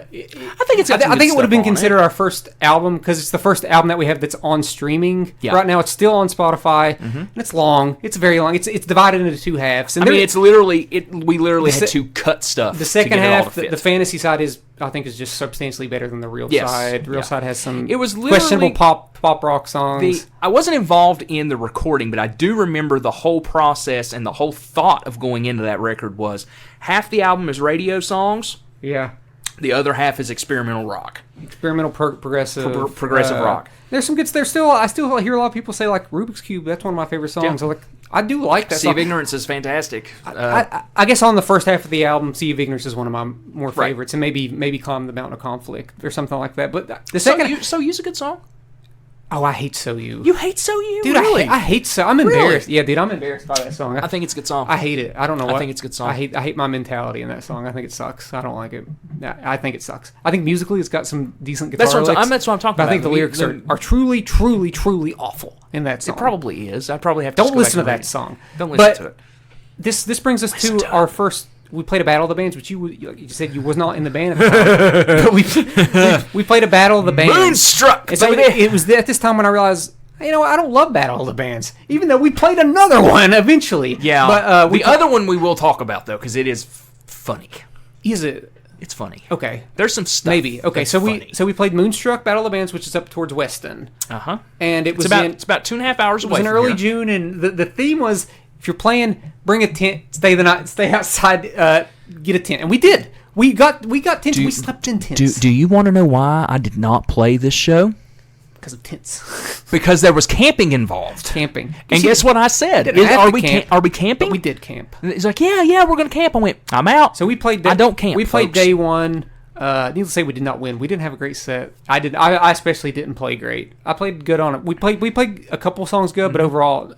think it would have been considered our first album because it's the first album that we have that's on streaming. Yeah. Right now, it's still on Spotify, and it's long. It's very long. It's divided into 2 halves. And it's literally we literally had to cut stuff. The second half, the fantasy side is just substantially better than the real side. Real side has some questionable pop rock songs. I wasn't involved in the recording, but I do remember the whole process and the whole thought of going into that record was half the album is radio songs. Yeah. The other half is experimental rock. Experimental progressive. Progressive rock. There's some good. I still hear a lot of people say like Rubik's Cube. That's one of my favorite songs. Yeah. I do like that Sea song. of Ignorance is fantastic. I guess on the first half of the album, Sea of Ignorance is one of my more favorites, and maybe Climb the Mountain of Conflict or something like that. But the second, So You's a good song. Oh, I hate So You. You hate So You? Dude, really? I hate So. I'm embarrassed. Really? Yeah, dude, I'm embarrassed by that song. I think it's a good song. I hate it. I don't know what. I think it's a good song. I hate my mentality in that song. I think it sucks. I don't like it. I think it sucks. I think musically it's got some decent guitar licks. That's what I'm talking about. I think the lyrics are truly, truly, truly awful in that song. It probably is. I probably have to Don't listen to that song. Don't listen to it. This brings us to our first... We played a Battle of the Bands, which you said you was not in the band at the time. But we played a Battle of the Bands. Moonstruck! It was at this time when I realized, I don't love Battle of the Bands, even though we played another one eventually. Yeah, but the other one we will talk about, though, because it is funny. Is it? It's funny. Okay. There's some stuff. Maybe. Okay, so we played Moonstruck, Battle of the Bands, which is up towards Weston. Uh-huh. And it's about 2.5 hours away. It was in early June, and the theme was, if you're playing, bring a tent, stay the night, stay outside, get a tent. And we did. We got tents. We slept in tents. Do you want to know why I did not play this show? Because of tents. Because there was camping involved. Camping. And guess what I said? Are we camping? But we did camp. He's like, yeah, we're going to camp. I went, I'm out. So we played... I don't camp, We played folks. day one. Needless to say, we did not win. We didn't have a great set. I especially didn't play great. I played good on it. We played a couple songs good, but overall,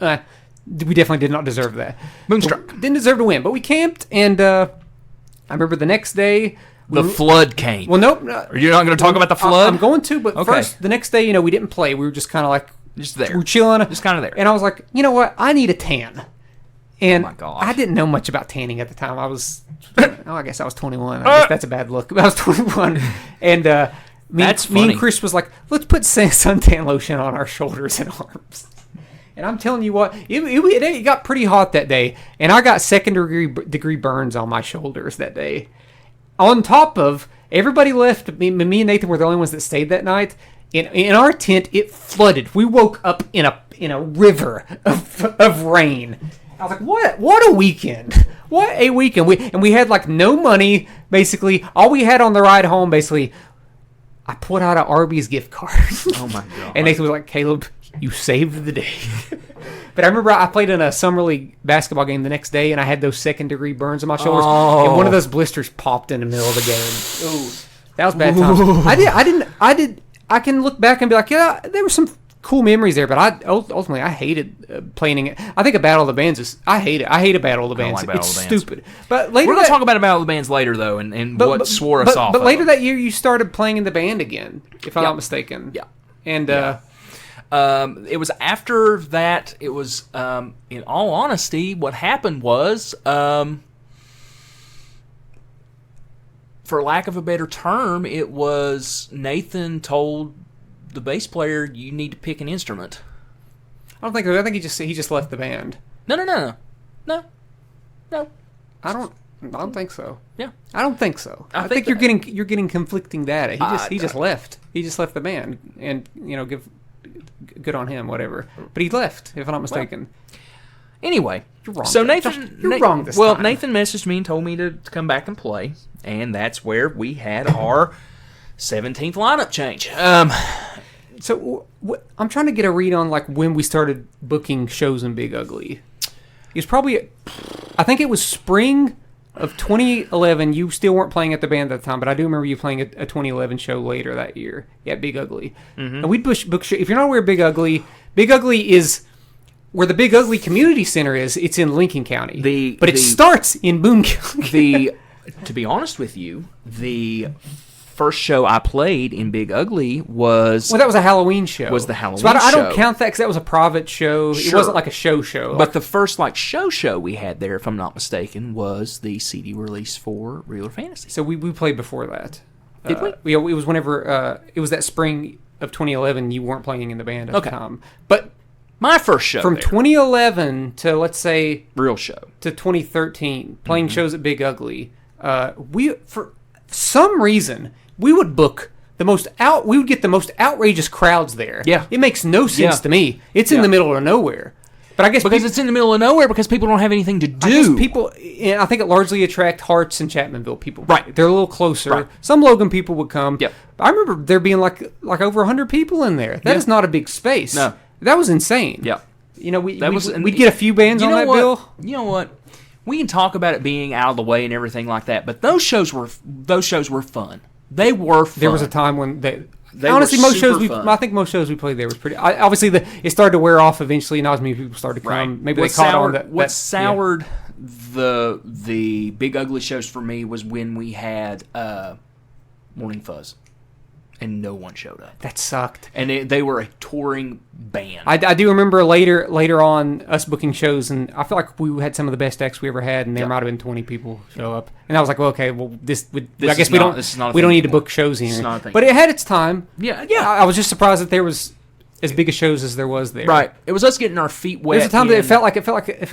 we definitely did not deserve that. Moonstruck. Didn't deserve to win, but we camped, and I remember the next day... The flood came. Well, nope. You're not going to talk about the flood? I'm going to, but first, the next day, we didn't play. We were just kind of like... Just there. We're chilling. Just kind of there. And I was like, you know what? I need a tan. And oh my gosh. I didn't know much about tanning at the time. I was... I guess I was 21. I guess that's a bad look. I was 21. And me and Chris was like, let's put suntan lotion on our shoulders and arms. And I'm telling you what, it got pretty hot that day. And I got second-degree burns on my shoulders that day. On top of, everybody left. Me and Nathan were the only ones that stayed that night. In our tent, it flooded. We woke up in a river of rain. I was like, what a weekend. What a weekend. We had like no money, basically. All we had on the ride home, basically, I pulled out an Arby's gift card. Oh my God. And Nathan was like, Caleb, you saved the day. But I remember I played in a summer league basketball game the next day, and I had those second-degree burns on my shoulders, and one of those blisters popped in the middle of the game. Ooh, that was bad times. I can look back and be like, yeah, there were some cool memories there, but ultimately I hated playing it. I think a Battle of the Bands is... I hate it. I hate a Battle of the Bands. Like it's stupid. But later we're going to talk about a Battle of the Bands later, though, and what swore us off. But later that year, you started playing in the band again, if I'm not mistaken. Yeah. And... it was after that. It was, in all honesty, what happened was, for lack of a better term, it was Nathan told the bass player, "You need to pick an instrument." I don't think so. I think he just left the band. No. I don't think so. Yeah, I don't think so. I think you're getting conflicting data. He just left. He just left the band, and give. Good on him, whatever. But he left, if I'm not mistaken. Well, anyway, you're wrong. So Nathan, you're wrong this time. Nathan messaged me and told me to come back and play, and that's where we had our 17th lineup change. So I'm trying to get a read on like when we started booking shows in Big Ugly. It was probably, I think it was spring of 2011. You still weren't playing at the band at the time, but I do remember you playing a 2011 show later that year at Big Ugly. Mm-hmm. And we'd book show. If you're not aware of Big Ugly is where the Big Ugly Community Center is. It's in Lincoln County, it starts in Boone County. To be honest with you, the first show I played in Big Ugly was... Well, that was a Halloween show. Was the Halloween show. So I don't show. count that because that was a private show. Sure. It wasn't like a show. But the first show we had there, if I'm not mistaken, was the CD release for Reeler Fantasy. So we played before that. Did we? It was whenever... it was that spring of 2011. You weren't playing in the band at the time. But... My first show from 2011 to, let's say... Real show. To 2013, playing shows at Big Ugly. We, for some reason... We would book we would get the most outrageous crowds there. Yeah. It makes no sense to me. It's in the middle of nowhere. But I guess because it's in the middle of nowhere because people don't have anything to do. I guess people, I think it largely attract Hearts and Chapmanville people. Right. They're a little closer. Right. Some Logan people would come. Yep. I remember there being like over 100 people in there. That is not a big space. No. That was insane. Yeah. We'd get a few bands on that bill. You know what? We can talk about it being out of the way and everything like that, but those shows were fun. They were fun. There was a time when they honestly, I think most shows we played there was pretty. Obviously, it started to wear off eventually. Not as many people started to come. Right. Maybe they caught on that. What soured the Big Ugly shows for me was when we had Morning Fuzz, and no one showed up. That sucked. And they were a touring band. I do remember later on us booking shows, and I feel like we had some of the best acts we ever had, and there might have been 20 people show up, and I was like, well, okay, well, I guess we don't need to book shows here. But it had its time. Yeah. I was just surprised that there was as big a shows as there was there. Right. It was us getting our feet wet. There was a time that it felt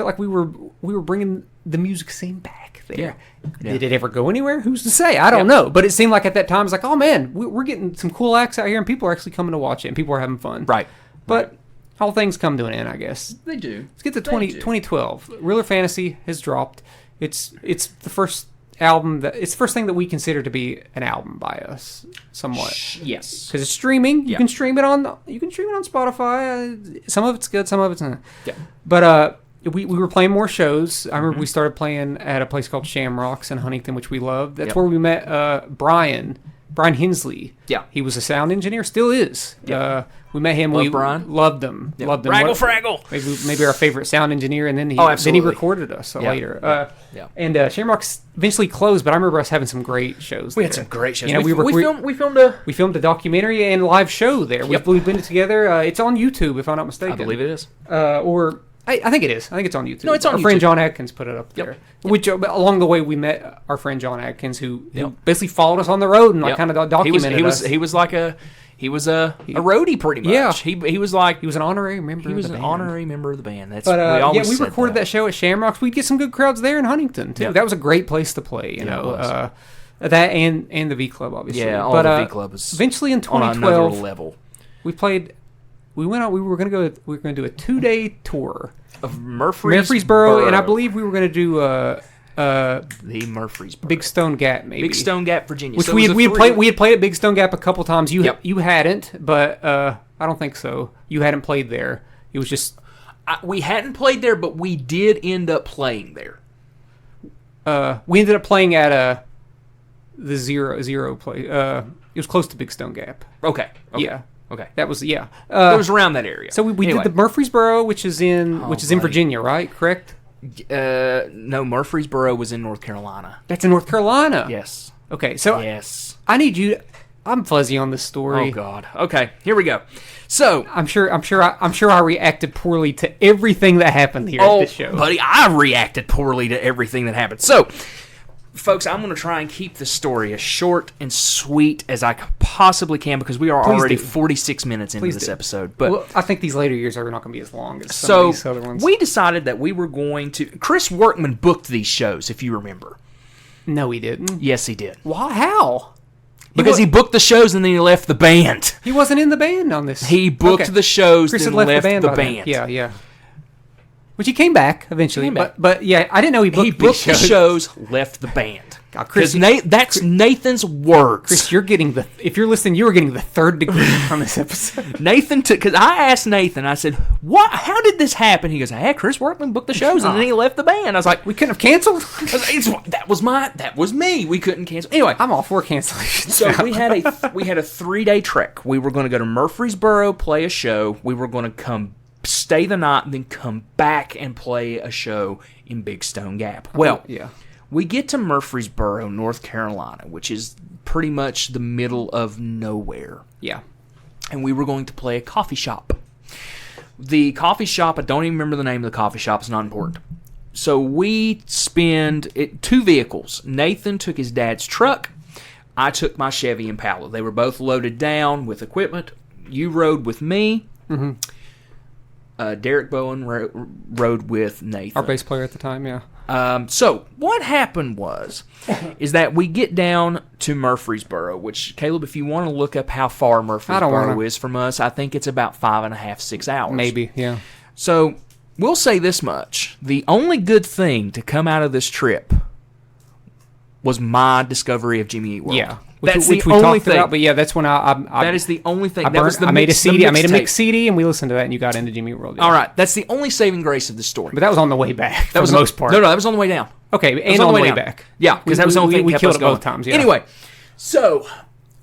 like we were bringing the music scene back there. Yeah. Did it ever go anywhere? Who's to say? I don't know. But it seemed like at that time, it's like, oh man, we're getting some cool acts out here, and people are actually coming to watch it, and people are having fun. Right. But all things come to an end, I guess. They do. Let's get to 2012. Reeler Fantasy has dropped. It's the first album it's the first thing that we consider to be an album by us, somewhat. Yes. Because it's streaming. You can stream it on Spotify. Some of it's good, some of it's not. Yeah. But we were playing more shows. I remember we started playing at a place called Shamrocks in Huntington, which we loved. That's where we met Brian Hensley. Yeah. He was a sound engineer, still is. Yeah. We met him. We Brian. loved him. Yep. Loved him. Fraggle. Maybe our favorite sound engineer, and then he recorded us later. And Shamrocks eventually closed, but I remember us having some great shows. We had some great shows. You know, we filmed a documentary and live show there. We've been together. It's on YouTube, if I'm not mistaken. I believe it is. I think it is. I think it's on YouTube. No, it's on Our YouTube. friend John Atkins put it up there. Which along the way we met our friend John Atkins, who basically followed us on the road and kind of documented us. He was a roadie pretty much. Yeah. He was like He was an honorary member. He was an honorary member of the band. That's we recorded that show at Shamrocks. We'd get some good crowds there in Huntington too. Yep. That was a great place to play. You know, that and the V Club obviously. Yeah, the V Club was eventually in 2012 on another level. We played. We went out. We were going to do a 2-day tour Of Murfreesboro, Murfreesboro, and I believe we were going to do the Murfreesboro, Big Stone Gap, maybe Big Stone Gap, Virginia. Which So we it was had played at Big Stone Gap a couple times. You hadn't, but I don't think so. You hadn't played there. It was just we hadn't played there, but we did end up playing there. we ended up playing at the zero play. It was close to Big Stone Gap. Okay. Yeah. Okay. That was It was around that area. So we did the Murfreesboro, which is in Virginia, right? Correct. No, Murfreesboro was in North Carolina. That's in North Carolina. Yes. Okay, so yes. I need you. I'm fuzzy on this story. Oh God. Okay, here we go. So I'm sure I reacted poorly to everything that happened here at this show. Buddy, I reacted poorly to everything that happened. So, folks, I'm going to try and keep this story as short and sweet as I possibly can because we are already 46 minutes into this episode. But I think these later years are not going to be as long as some of these other ones. We decided that we were going to. Chris Workman booked these shows, if you remember. No, he didn't. Yes, he did. Why? How? Because he booked the shows and then he left the band. He wasn't in the band on this. He booked the shows and left the band. Yeah. Which he came back eventually. But yeah, I didn't know he booked the shows, left the band. God, Chris, that's Nathan's words. Chris, if you're listening, you were getting the third degree on this episode. Nathan took, because I asked Nathan, I said, "What? How did this happen?" He goes, "Hey, Chris Workman booked the shows and then he left the band." I was like, "We couldn't have canceled." That was me. We couldn't cancel. Anyway, I'm all for cancellation. So we had a 3-day trek. We were going to go to Murfreesboro, play a show. We were going to stay the night, and then come back and play a show in Big Stone Gap. Well, we get to Murfreesboro, North Carolina, which is pretty much the middle of nowhere. Yeah. And we were going to play a coffee shop. The coffee shop, I don't even remember the name of the coffee shop. It's not important. So we spend 2 vehicles. Nathan took his dad's truck. I took my Chevy Impala. They were both loaded down with equipment. You rode with me. Mm-hmm. Derek Bowen rode with Nathan. Our bass player at the time, yeah. So what happened is that we get down to Murfreesboro, which, Caleb, if you want to look up how far Murfreesboro is from us, I think it's about 5.5, 6 hours. Maybe, yeah. So we'll say this much. The only good thing to come out of this trip was my discovery of Jimmy Eat World. Yeah. That's which the we only talked thing. about, but yeah, that's when that is the only thing. I made a CD. I made a mixed CD, and we listened to that, and you got into Jimmy Eat World. Yeah. All right, that's the only saving grace of the story. But that was on the way back. That was the most part. No, that was on the way down. Okay, and on the way back. Yeah, because that was the only thing we kept killed us it going. both times. Yeah. Anyway, so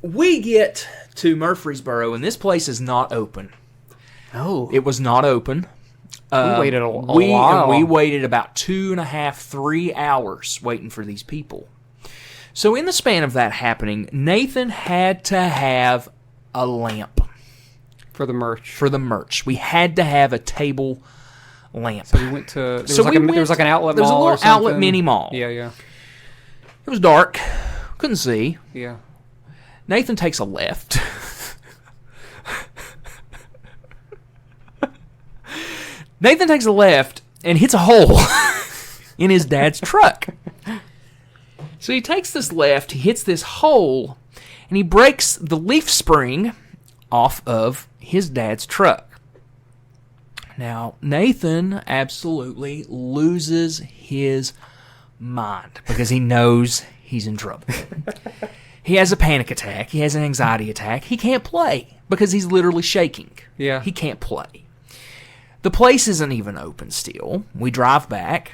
we get to Murfreesboro, and this place is not open. Oh, it was not open. We waited a while. We waited about 2.5, 3 hours waiting for these people. So in the span of that happening, Nathan had to have a lamp. For the merch. We had to have a table lamp. So we went to... There was like an outlet mall. There was a little outlet mini mall. Yeah. It was dark. Couldn't see. Yeah. Nathan takes a left. Nathan takes a left and hits a hole in his dad's truck. So he takes this left, he hits this hole, and he breaks the leaf spring off of his dad's truck. Now, Nathan absolutely loses his mind because he knows he's in trouble. He has a panic attack. He has an anxiety attack. He can't play because he's literally shaking. Yeah. He can't play. The place isn't even open still. We drive back.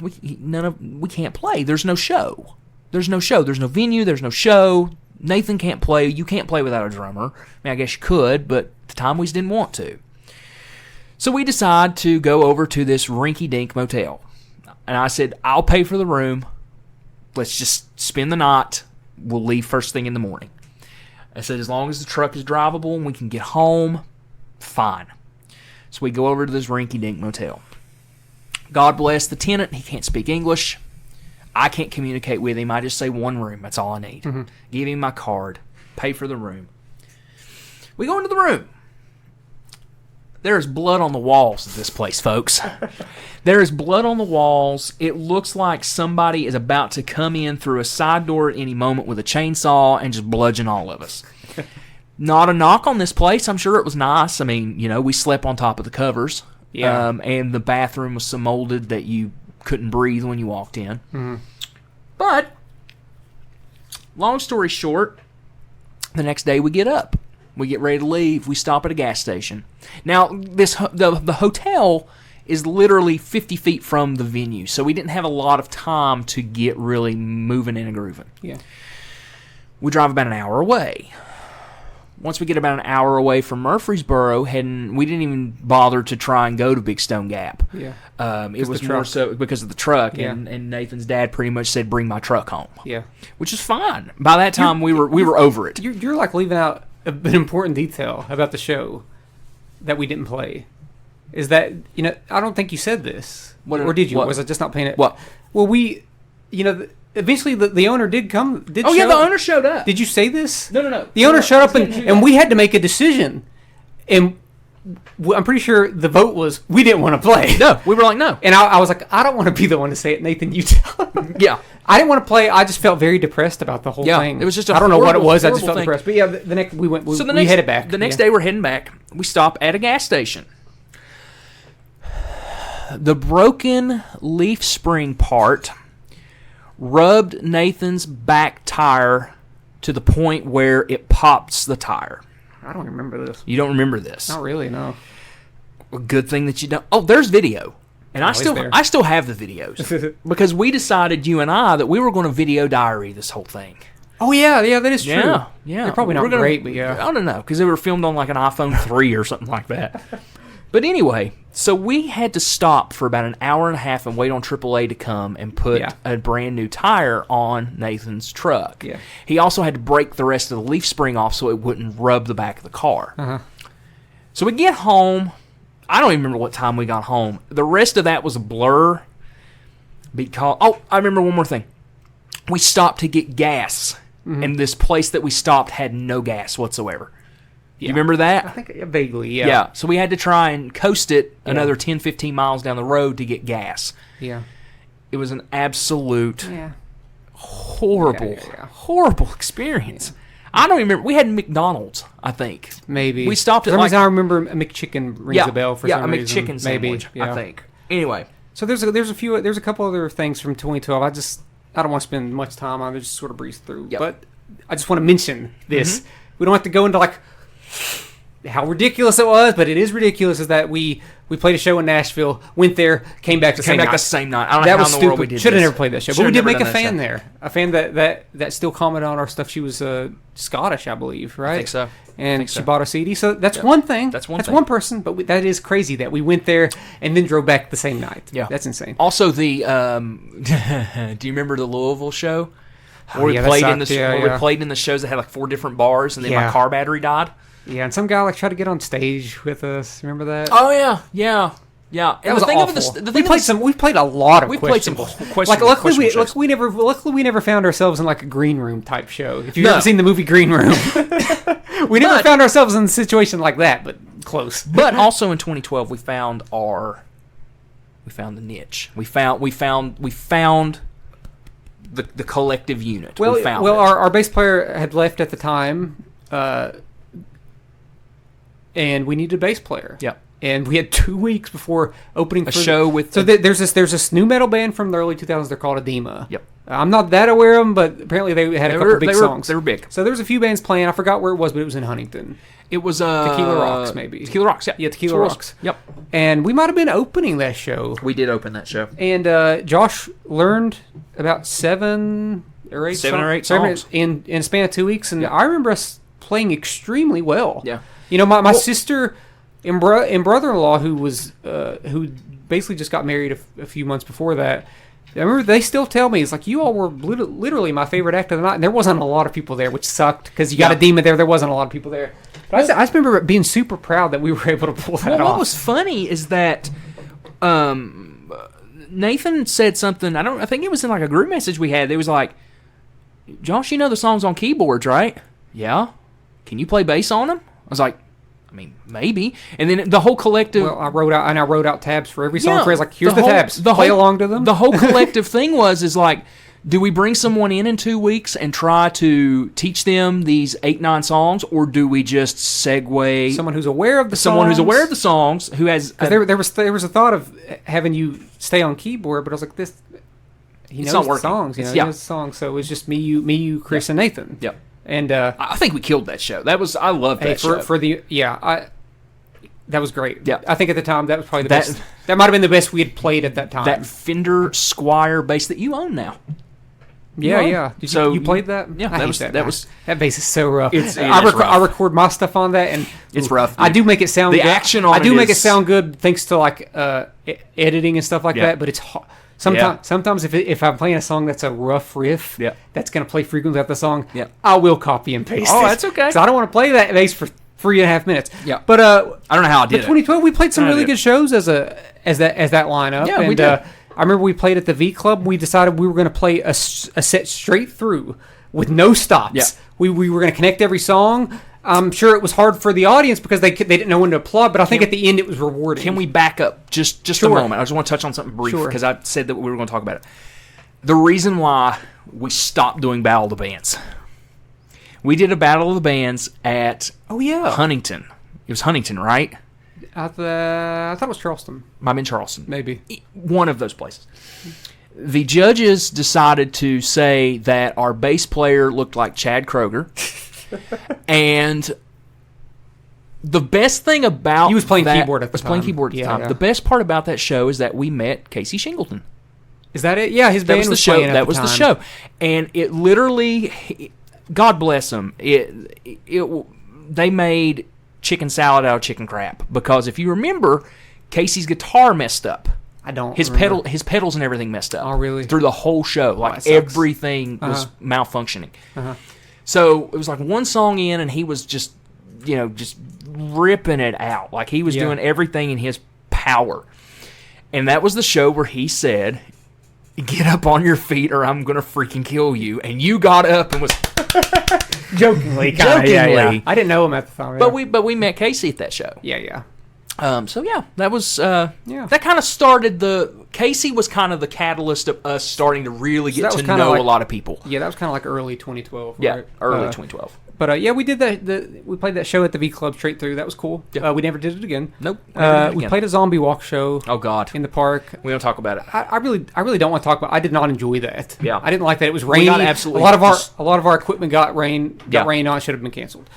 We can't play. There's no show. There's no venue. There's no show. Nathan can't play. You can't play without a drummer. I mean, I guess you could, but at the time we just didn't want to. So we decide to go over to this rinky-dink motel. And I said, I'll pay for the room. Let's just spend the night. We'll leave first thing in the morning. I said, as long as the truck is drivable and we can get home, fine. So we go over to this rinky-dink motel. God bless the tenant. He can't speak English. I can't communicate with him. I just say one room. That's all I need. Mm-hmm. Give him my card. Pay for the room. We go into the room. There is blood on the walls of this place, folks. There is blood on the walls. It looks like somebody is about to come in through a side door at any moment with a chainsaw and just bludgeon all of us. Not a knock on this place. I'm sure it was nice. I mean, we slept on top of the covers. Yeah. And the bathroom was so molded that you couldn't breathe when you walked in. Mm-hmm. But, long story short, the next day we get up. We get ready to leave. We stop at a gas station. Now, the hotel is literally 50 feet from the venue, so we didn't have a lot of time to get really moving and grooving. Yeah. We drive about an hour away. Once we get about an hour away from Murfreesboro, we didn't even bother to try and go to Big Stone Gap. Yeah. It was more so because of the truck, yeah. and Nathan's dad pretty much said, "Bring my truck home." Yeah. Which is fine. By that time, we were over it. You're like leaving out an important detail about the show that we didn't play. Is that I don't think you said this, or did you? What? Was I just not paying it? What? Well, eventually, the owner did come. The owner showed up. Did you say this? No. The owner showed up, and we had to make a decision. And I'm pretty sure the vote was we didn't want to play. No, we were like, no. And I was like, I don't want to be the one to say it, Nathan. You tell him. Yeah. I didn't want to play. I just felt very depressed about the whole thing. It was just I don't know what it was. I just felt depressed. But yeah, the next we headed back. The next day we're heading back. We stop at a gas station. The broken leaf spring part rubbed Nathan's back tire to the point where it pops the tire. I don't remember this. You don't remember this? Not really, no. A good thing that you don't. Oh, there's video. And I still have the videos. Because we decided, you and I, that we were going to video diary this whole thing. Oh, yeah, that is true. Yeah. They're probably not great, but yeah. I don't know, because they were filmed on like an iPhone 3 or something like that. But anyway, so we had to stop for about an hour and a half and wait on AAA to come and put a brand new tire on Nathan's truck. Yeah. He also had to break the rest of the leaf spring off so it wouldn't rub the back of the car. Uh-huh. So we get home. I don't even remember what time we got home. The rest of that was a blur. I remember one more thing. We stopped to get gas, and this place that we stopped had no gas whatsoever. Yeah. You remember that? I think vaguely, yeah. Yeah, so we had to try and coast it another 10, 15 miles down the road to get gas. Yeah. It was an absolute horrible experience. Yeah. I don't even remember. We had McDonald's, I think. Maybe. We stopped at for some reason I remember a McChicken rings a bell for some reason. Yeah, a McChicken sandwich, I think. Anyway. So there's a couple other things from 2012. I don't want to spend much time on it. Just sort of breeze through. Yep. But I just want to mention this. Mm-hmm. We don't have to go into like how ridiculous it was, but it is ridiculous is that we played a show in Nashville, went there, came back the same night. I don't know how in the world we did this. Should have never played that show. But we did make a fan there. A fan that still commented on our stuff. She was Scottish, I believe, right? I think so. And she bought a CD. So that's one thing. That's one person, but that is crazy that we went there and then drove back the same night. Yeah. That's insane. Also, do you remember the Louisville show? Where we played in the shows that had like 4 different bars, and then my car battery died. Yeah, and some guy tried to get on stage with us. Remember that? Oh yeah. And the thing awful. We played a lot of questionable. Like luckily we never found ourselves in like a green room type show. If you've ever seen the movie Green Room, we never found ourselves in a situation like that, but close. But also in 2012 we found the niche. We found the collective unit. Our bass player had left at the time. And we needed a bass player. Yep. And we had 2 weeks before opening a show with. So there's this new metal band from the early 2000s. They're called Edema. Yep. I'm not that aware of them, but apparently they had a couple big songs. They were big. So there was a few bands playing. I forgot where it was, but it was in Huntington. It was Tequila Rocks, maybe. Tequila Rocks, yeah. Yeah, Tequila Rocks. Yep. And we might have been opening that show. We did open that show. And Josh learned about 7 or 8 songs in a span of 2 weeks. And I remember us playing extremely well. Yeah. You know, my sister and brother-in-law, who basically just got married a few months before that, I remember they still tell me, it's like, you all were literally my favorite act of the night. And there wasn't a lot of people there, which sucked because you got a demon there. There wasn't a lot of people there. But I just remember being super proud that we were able to pull that off. What was funny is that Nathan said something. I think it was in like a group message we had. It was like, Josh, you know the songs on keyboards, right? Yeah. Can you play bass on them? I was like, I mean, maybe. And then the whole collective... Well, I wrote out tabs for every song. I was like, here's the tabs. Play along to them. The whole collective thing is like, do we bring someone in 2 weeks and try to teach them these 8-9 songs, or do we just segue... Someone who's aware of the songs. Someone who's aware of the songs, who has... Because there was a thought of having you stay on keyboard, but I was like, this... He knows the songs. He knows the songs. So it was just me, you, Chris, and Nathan. Yep. And I think we killed that show. I loved that show. That was great. Yeah. I think at the time that was probably the best. That might have been the best we had played at that time. That Fender Squire bass that you own now. Yeah. You played that? Yeah, that bass is so rough. I record my stuff on that, and it's rough. I do make it sound the good. action on I do make it sound good thanks to like editing and stuff like that. But it's hard. Sometimes if I'm playing a song that's a rough riff, that's going to play frequently after the song, I will copy and paste it. Oh, that's okay. So I don't want to play that bass for 3.5 minutes. Yeah. But I don't know how I did it. 2012, we played some really good shows as that lineup. Yeah, and, we did. I remember we played at the V Club. We decided we were going to play a set straight through with no stops. Yeah. We were going to connect every song. I'm sure it was hard for the audience because they didn't know when to applaud, but I think at the end it was rewarding. Can we back up just a moment? I just want to touch on something brief because I said that we were going to talk about it. The reason why we stopped doing Battle of the Bands. We did a Battle of the Bands at Huntington. It was Huntington, right? I thought it was Charleston. Might have been Charleston. Maybe. One of those places. The judges decided to say that our bass player looked like Chad Kroger. And the best thing about he was playing keyboard at the time. Playing keyboard at the time. Yeah. The best part about that show is that we met Casey Shingleton. Is that it? Yeah, his band was the show. Playing at that was the time. The show, and it literally, God bless them. They made chicken salad out of chicken crap because if you remember, Casey's guitar messed up. I don't. His pedals and everything messed up. Oh, really? Through the whole show, like everything was malfunctioning. So it was like one song in, and he was just ripping it out. Like he was doing everything in his power. And that was the show where he said, "Get up on your feet, or I'm gonna freaking kill you." And you got up and was jokingly. Yeah. I didn't know him at the time. But we met Casey at that show. Yeah. That was that kind of started Casey was kind of the catalyst of us starting to really get to know a lot of people. Yeah, that was kind of like early 2012. Yeah, right? early 2012. But we did that. We played that show at the V Club straight through. That was cool. Yeah. We never did it again. Nope. We played a zombie walk show. Oh God. In the park. We don't talk about it. I really don't want to talk about. I did not enjoy that. Yeah. I didn't like that. It was rainy. Absolutely. A lot of our equipment got rain on. It should have been canceled.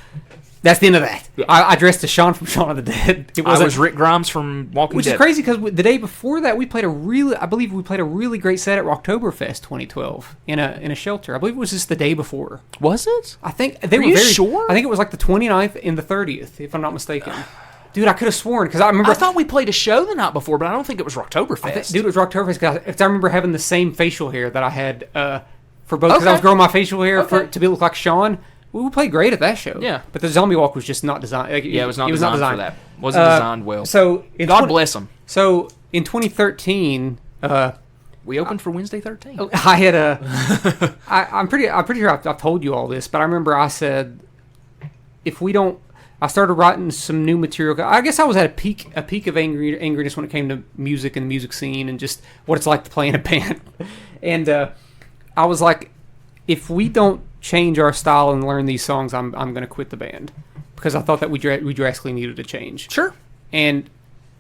That's the end of that. Yeah. I dressed as Sean from Shaun of the Dead. I was Rick Grimes from Walking Dead. Which is crazy because the day before that, we played a really great set at Rocktoberfest 2012 in a shelter. I believe it was just the day before. Was it? I think they were sure? I think it was like the 29th and the 30th, if I'm not mistaken. Dude, I could have sworn because I remember. I thought we played a show the night before, but I don't think it was Rocktoberfest. Dude, it was Rocktoberfest because I remember having the same facial hair that I had for both. Because I was growing my facial hair to look like Sean. We played great at that show. Yeah. But the zombie walk was just not designed. It was not designed for that. Wasn't designed well. So God bless them. So in 2013, we opened for Wednesday 13. I had I'm pretty sure I've told you all this, but I remember I said, if we don't, I started writing some new material. I guess I was at a peak of angriness when it came to music and the music scene and just what it's like to play in a band. And I was like, if we don't change our style and learn these songs, I'm going to quit the band because I thought that we drastically needed a change. Sure. And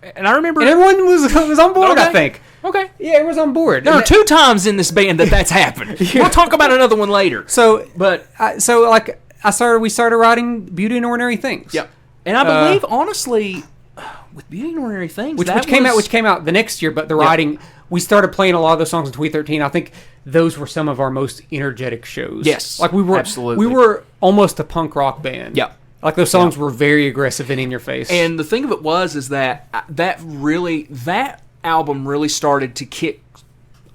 And I remember... And everyone was on board, I think. Okay. Yeah, everyone was on board. There are 2 times in this band that's happened. Yeah. We'll talk about another one later. So, we started writing Beauty and Ordinary Things. Yep. And I believe, honestly, with Beauty and Ordinary Things, which came out the next year, but the writing, we started playing a lot of those songs in 2013. I think those were some of our most energetic shows. Yes, like we were almost a punk rock band. Yeah, like those songs were very aggressive and in your face. And the thing of it is that album really started to kick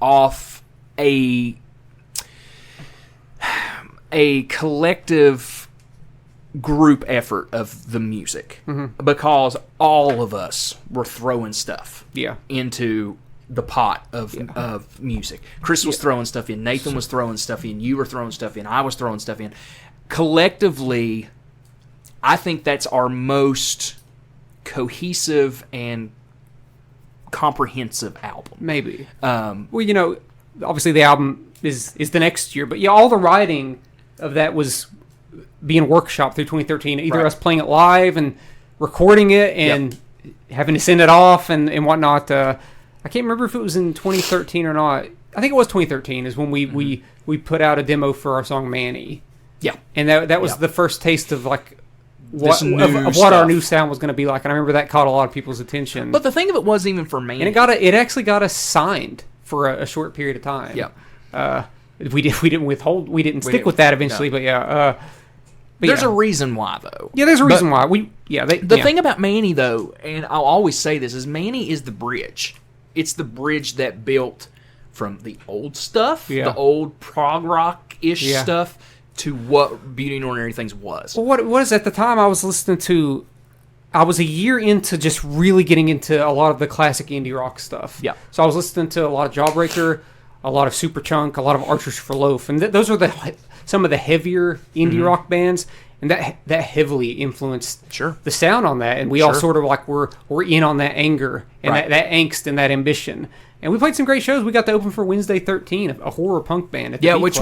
off a collective group effort of the music, because all of us were throwing stuff into the pot of music. Chris was throwing stuff in, Nathan was throwing stuff in, you were throwing stuff in, I was throwing stuff in. Collectively, I think that's our most cohesive and comprehensive album. Maybe. Well, obviously the album is the next year, but all the writing of that was being workshopped through 2013. Either us playing it live and recording it and having to send it off and whatnot. I can't remember if it was in 2013 or not. I think it was 2013 is when we put out a demo for our song Manny. Yeah. And that was the first taste of like what our new sound was going to be like. And I remember that caught a lot of people's attention. But the thing of it was, even for Manny, and it actually got us signed for a short period of time. Yeah. We didn't stick with that eventually, but there's a reason why, though. Yeah, there's a reason why. The thing about Manny, though, and I'll always say this, is Manny is the bridge. It's the bridge that built from the old stuff, the old prog rock-ish stuff, to what Beauty and Ordinary Things was. Well, what is at the time I was listening to? I was a year into just really getting into a lot of the classic indie rock stuff. Yeah. So I was listening to a lot of Jawbreaker, a lot of Superchunk, a lot of Archers for Loaf, and those are some of the heavier indie rock bands, and that heavily influenced the sound on that. And we all sort of like we're in on that anger and that angst and that ambition. And we played some great shows. We got to open for Wednesday 13, a horror punk band at the Beat Club, which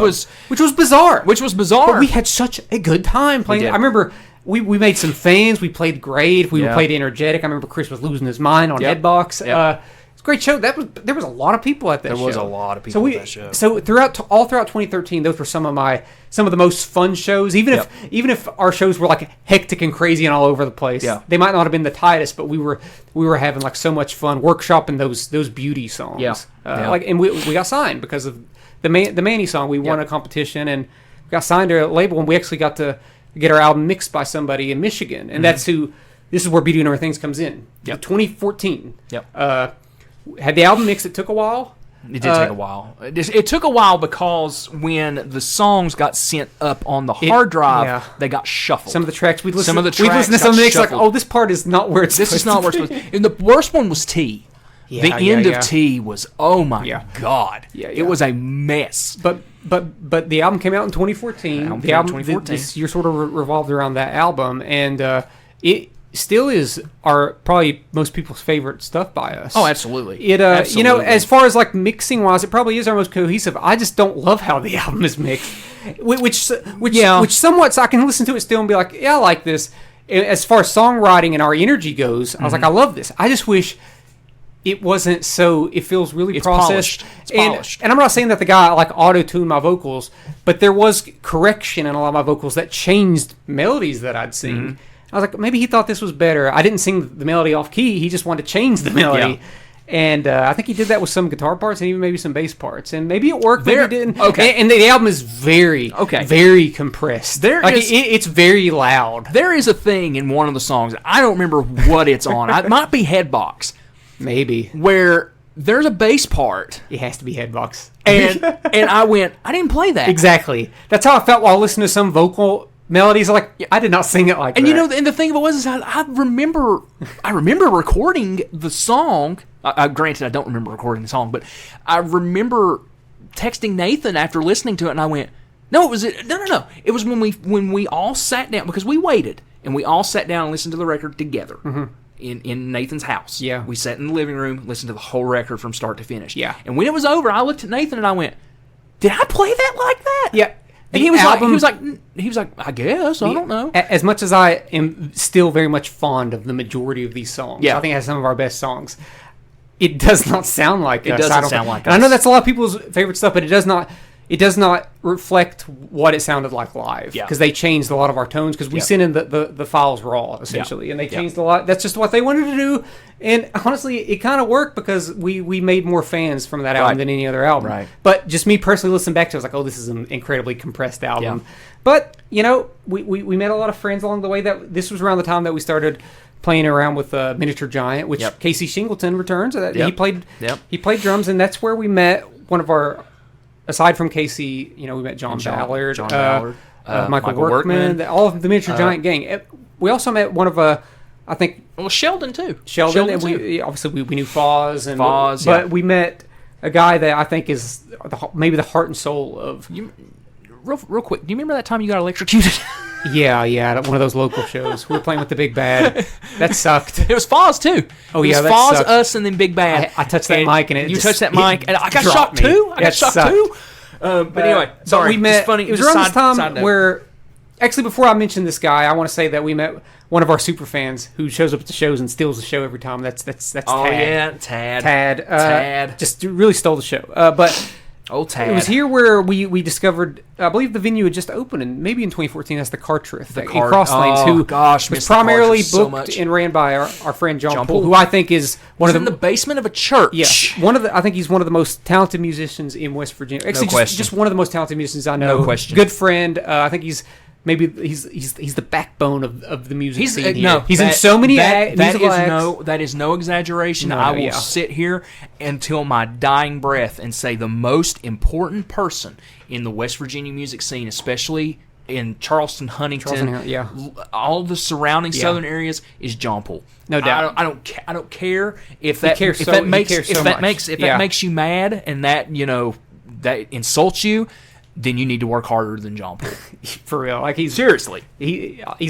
was bizarre. But we had such a good time playing. I remember we made some fans. We played great. We played energetic. I remember Chris was losing his mind on Headbox. It's a great show. There was a lot of people at that show. There was a lot of people at that show. So throughout 2013, those were some of the most fun shows. Even if our shows were like hectic and crazy and all over the place, they might not have been the tightest, but we were having like so much fun workshopping those beauty songs. And we got signed because of the Manny song. We won a competition and got signed to a label, and we actually got to get our album mixed by somebody in Michigan, and this is where Beauty and Other Things comes in. 2014. Had the album mixed. It took a while. It did take a while. It took a while because when the songs got sent up on the hard drive, they got shuffled. Some of the tracks we'd listen to some of the mix like, oh, this part is not where it's supposed to be. This is not where it's supposed to be. And the worst one was T. The end of T was, oh my God. It was a mess. But the album came out in 2014. The album this year sort of revolved around that album, and it still is probably most people's favorite stuff by us. Oh, absolutely. Absolutely. As far as like mixing wise, it probably is our most cohesive. I just don't love how the album is mixed, which somewhat I can listen to it still and be like, yeah, I like this. As far as songwriting and our energy goes, I was like, I love this. I just wish it wasn't so. It feels really processed. It's polished. And I'm not saying that the guy like auto-tuned my vocals, but there was correction in a lot of my vocals that changed melodies that I'd sing. Mm-hmm. I was like, maybe he thought this was better. I didn't sing the melody off key. He just wanted to change the melody. Yeah. And I think he did that with some guitar parts and even maybe some bass parts. And maybe it worked, maybe it didn't. Okay. And the album is very compressed. It's very loud. There is a thing in one of the songs. I don't remember what it's on. It might be Headbox. Maybe. Where there's a bass part. It has to be Headbox. And I went, I didn't play that. Exactly. That's how I felt while listening to some vocal melodies. Like, I did not sing it like that. And and the thing of it was, is I remember recording the song. Granted, I don't remember recording the song, but I remember texting Nathan after listening to it, and I went, no. It was when we all sat down, because we waited, and we all sat down and listened to the record together. Mm-hmm. In Nathan's house. Yeah. We sat in the living room, listened to the whole record from start to finish. Yeah. And when it was over, I looked at Nathan and I went, did I play that like that? Yeah. And he was like, I guess, I don't know. As much as I am still very much fond of the majority of these songs, Yeah. I think it has some of our best songs. It does not sound like us. It doesn't sound like us. I know that's a lot of people's favorite stuff, but it does not. It does not reflect what it sounded like live because they changed a lot of our tones because we sent in the files raw essentially, and they changed a lot. That's just what they wanted to do, and honestly, it kind of worked because we made more fans from that album than any other album. Right. But just me personally listening back to it, I was like, oh, this is an incredibly compressed album. Yeah. But we met a lot of friends along the way. That this was around the time that we started playing around with Miniature Giant, which Casey Shingleton returns. He played drums, and that's where we met one of our. Aside from Casey, we met John Ballard, Michael Workman, all of the Miniature Giant gang. We also met one of I think Sheldon too. Sheldon and we obviously we knew Foz, but we met a guy that I think is maybe the heart and soul of. Real quick, do you remember that time you got electrocuted? Yeah, at one of those local shows. We were playing with the Big Bad. That sucked. It was Foz too. Oh, it was Foz, us, and then Big Bad. I touched that mic, and you touched that mic, and I got shocked too. But anyway, sorry. We met. It's funny. It was around this time where, actually, before I mention this guy, I want to say that we met one of our super fans who shows up at the shows and steals the show every time. That's Tad. Oh yeah, Tad. Tad just really stole the show. But. Oh, Tad. It was here where we discovered, I believe the venue had just opened, and maybe in 2014, that's the Cartriff in Crosslanes, who was primarily booked and ran by our friend John Poole, who I think is one of in the basement of a church. Yeah, I think he's one of the most talented musicians in West Virginia. Actually, just one of the most talented musicians I know. No question. Good friend. I think he's the backbone of the music scene here. He's in so many musical acts. That is no exaggeration. I will sit here until my dying breath and say the most important person in the West Virginia music scene, especially in Charleston, Huntington, all the surrounding southern areas, is John Poole. No doubt. I don't care if that makes you mad and that insults you. Then you need to work harder than John Poole. For real. Like he's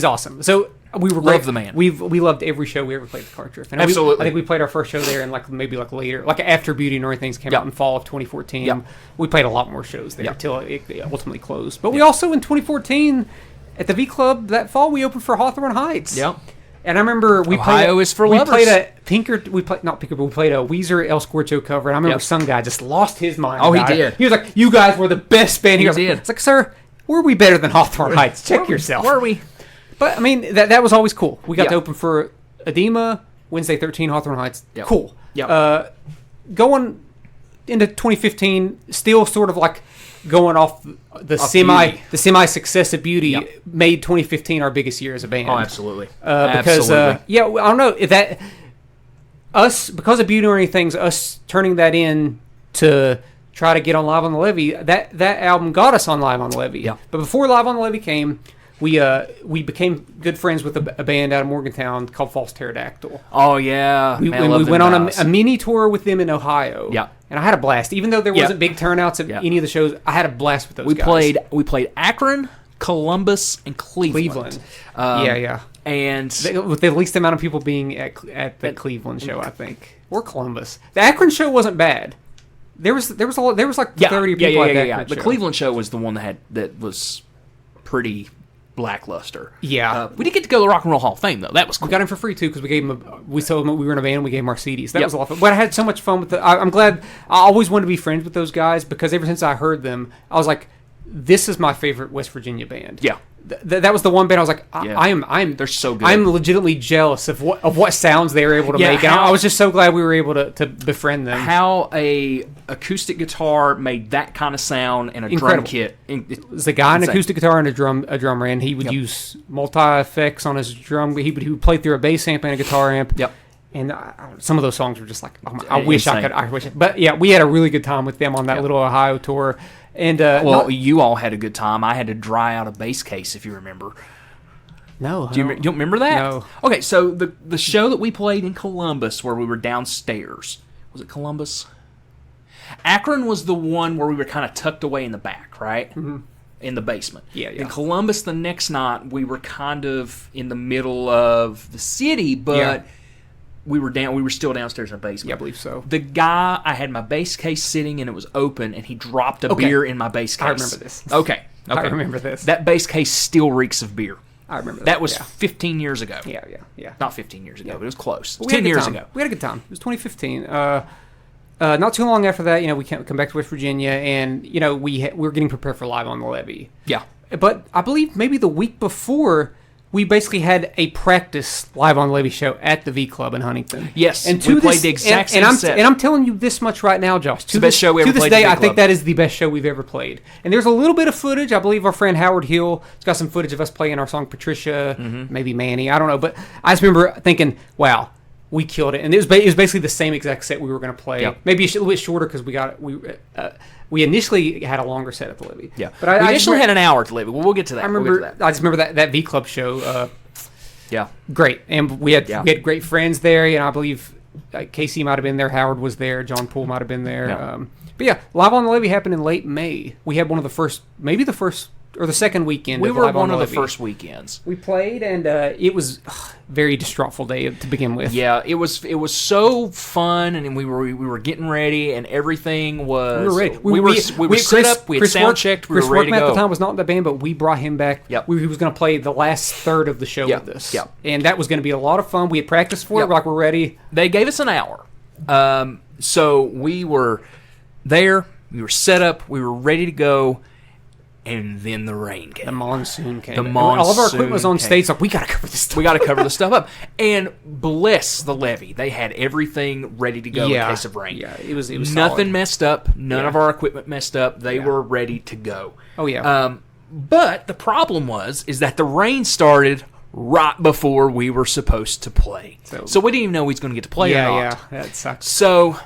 awesome. So we were love the man. We loved every show we ever played at Cartriff. And absolutely. I think we played our first show there and maybe later, after Beauty and Everything's came out in fall of 2014. Yep. We played a lot more shows there until it ultimately closed. But we also in 2014 at the V Club that fall we opened for Hawthorne Heights. Yep. And I remember we played a Weezer El Scorcho cover, and I remember some guy just lost his mind. Oh, he did. He was like, "You guys were the best band." He did. It's like, "Sir, were we better than Hawthorne Heights? Check yourself." Were we? But I mean, that was always cool. We got to open for Edema, Wednesday 13, Hawthorne Heights. Yep. Cool. Yep. Going into 2015, still sort of like going off the semi success of Beauty made 2015 our biggest year as a band. Oh, absolutely. Because I don't know if that because of Beauty or Anything's us turning that in to try to get on Live on the Levee. That album got us on Live on the Levee. Yeah. But before Live on the Levee came, we became good friends with a band out of Morgantown called False Pterodactyl. Oh yeah, we went on a mini tour with them in Ohio. Yeah. And I had a blast. Even though there wasn't big turnouts at any of the shows, I had a blast with those guys. We played Akron, Columbus, and Cleveland. And with the least amount of people being at the Cleveland show, I think, or Columbus. The Akron show wasn't bad. There was 30 people at that show. The Cleveland show was the one that was pretty blackluster. Yeah. We did get to go to the Rock and Roll Hall of Fame, though. That was cool. We got him for free, too, because we told him we were in a band and we gave him our CDs. That was a lot of fun. But I had so much fun with I'm glad. I always wanted to be friends with those guys because ever since I heard them, I was like, this is my favorite West Virginia band. Yeah. That was the one band I was like, they're so good. I'm legitimately jealous of what sounds they were able to make. And I was just so glad we were able to befriend them. How a acoustic guitar made that kind of sound and a drum kit. It was a guy an acoustic guitar and a drummer, and he would use multi effects on his drum. He would play through a bass amp and a guitar amp. Yep. And some of those songs were just like, I wish I could. But yeah, we had a really good time with them on that little Ohio tour. And you all had a good time. I had to dry out a bass case, if you remember. No, you don't remember that? No. Okay, so the show that we played in Columbus, where we were downstairs, was it Columbus? Akron was the one where we were kind of tucked away in the back, right? Mm-hmm. In the basement. Yeah. In Columbus, the next night, we were kind of in the middle of the city, but. We were still downstairs in the basement. Yeah, I believe so. The guy, I had my bass case sitting and it was open, and he dropped a beer in my bass case. I remember this. Okay. I remember this. That bass case still reeks of beer. I remember that. That was 15 years ago. Yeah. Not 15 years ago, but it was close. But 10 years ago. We had a good time. It was 2015. Not too long after that, we come back to West Virginia, and we were getting prepared for Live on the Levee. Yeah. But I believe maybe the week before, we basically had a practice Live on the Levee show at the V Club in Huntington. Yes, and we played the exact same set. And I'm telling you this much right now, Josh. It's the best show we ever played. To this day, I think that is the best show we've ever played. And there's a little bit of footage. I believe our friend Howard Hill has got some footage of us playing our song Patricia, maybe Manny. I don't know. But I just remember thinking, wow, we killed it. And it was basically the same exact set we were going to play. Yep. Maybe a little bit shorter because we initially had a longer set at the Levee. Yeah, but we initially had an hour at the Levee. Well, we'll get to that. I just remember that V Club show. Yeah, great, and we had great friends there. I believe Casey might have been there, Howard was there, John Poole might have been there. Yeah. But Live on the Levee happened in late May. We had one of the first, maybe the first or the second weekend. We of were Live one on of the Levee. first weekends. We played, and it was a very distraughtful day to begin with. Yeah, it was so fun, and we were getting ready, and everything was. We were ready. We were set up. We had sound checked. We were ready to go. At the time was not in the band, but we brought him back. Yep. He was going to play the last third of the show with us. Yep. And that was going to be a lot of fun. We had practiced for it. We're ready. They gave us an hour, so we were there. We were set up. We were ready to go. And then the rain came. The monsoon came. All of our equipment was on stage. Like, we got to cover this stuff. We got to cover the stuff up. And bless the Levee. They had everything ready to go in case of rain. Yeah, it was nothing solid. Messed up. None of our equipment messed up. They were ready to go. Oh, yeah. But the problem is that the rain started right before we were supposed to play. So we didn't even know we was going to get to play or not. Yeah, that sucks. So,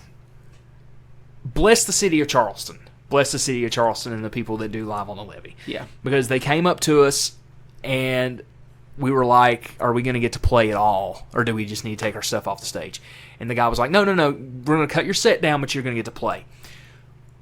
bless the city of Charleston. Bless the city of Charleston and the people that do Live on the Levee. Yeah. Because they came up to us, and we were like, are we going to get to play at all? Or do we just need to take our stuff off the stage? And the guy was like, no, we're going to cut your set down, but you're going to get to play.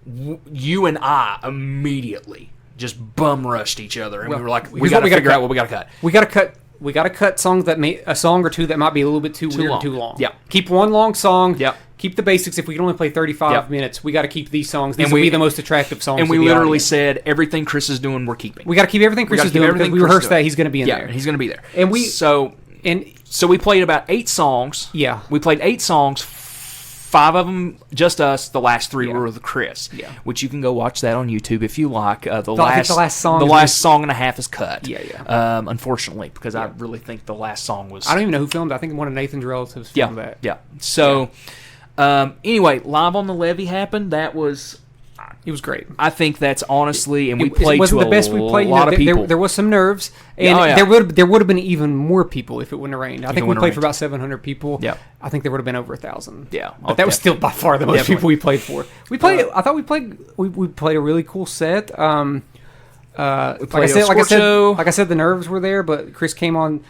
You and I immediately just bum rushed each other, and we were like, we got to figure out what we got to cut. We got to cut songs a song or two that might be a little bit too weird long. and too long. Yeah. Keep one long song. Yep. Keep the basics. If we can only play 35 minutes, we got to keep these songs. These And will be the most attractive songs. And we to the literally audience. said, everything Chris is doing, we're keeping. We got to keep everything Chris is doing because we rehearsed that he's going to be in there. Yeah, he's going to be there. And so we played about 8 songs. Yeah. We played 8 songs. 5 of them, just us. The last 3 were with Chris. Yeah. Which you can go watch that on YouTube if you like. I think the last song and a half is cut. Yeah. Unfortunately, because I really think the last song was. I don't even know who filmed it. I think one of Nathan's relatives filmed that. Yeah. So, anyway, Live on the Levee happened. That was. It was great. I think that's honestly, and we played wasn't to the best we played. lot of people. There was some nerves, and there would have been even more people if it wouldn't have rained. I think we played for about 700 people. Yeah, I think there would have been over 1,000. Yeah, but that was still by far the most people we played for. We played. I thought we played a really cool set. Like I said, the nerves were there, but Chris came on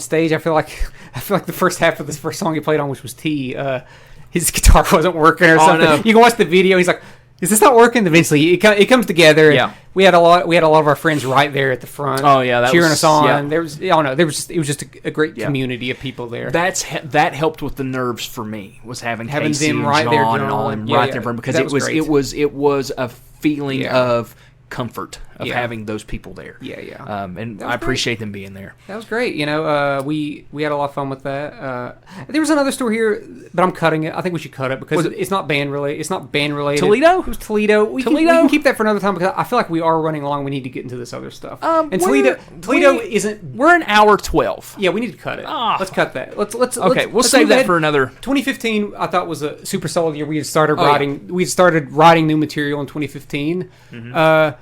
stage. I feel like the first half of this first song he played on, which was T. His guitar wasn't working or something. No. You can watch the video. He's like, is this not working? Eventually, it comes together. And we had a lot of our friends right there at the front. Oh yeah, cheering us on. It was just a great community of people there. That helped with the nerves for me, was having Casey them and right John there, and all them right there, because it was a feeling of comfort of having those people there. And I appreciate them being there. That was great. We had a lot of fun with that. There was another story here, but I'm cutting it. I think we should cut it because it's not band related. It's not band related. Toledo? It was Toledo. We can keep that for another time because I feel like we are running along. We need to get into this other stuff. And Toledo isn't. We're an hour 12. Yeah, we need to cut it. Let's cut that. Let's we'll save that for another. 2015, I thought was a super solid year. We had started writing. We started writing new material in 2015. Mm-hmm.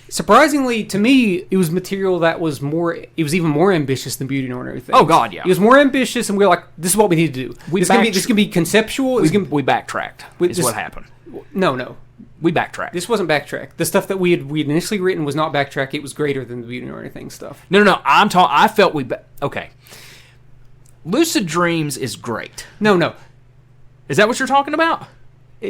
Surprisingly, to me, it was material that was more. It was even more ambitious than Beauty and Ordinary Things. Oh God, yeah. It was more ambitious, and we were like, "This is what we need to do. This can be conceptual." We backtracked. Is what happened. No. We backtracked. This wasn't backtrack. The stuff that we had initially written was not backtrack. It was greater than the Beauty and Ordinary Things stuff. No. I felt okay. Lucid Dreams is great. No. Is that what you're talking about?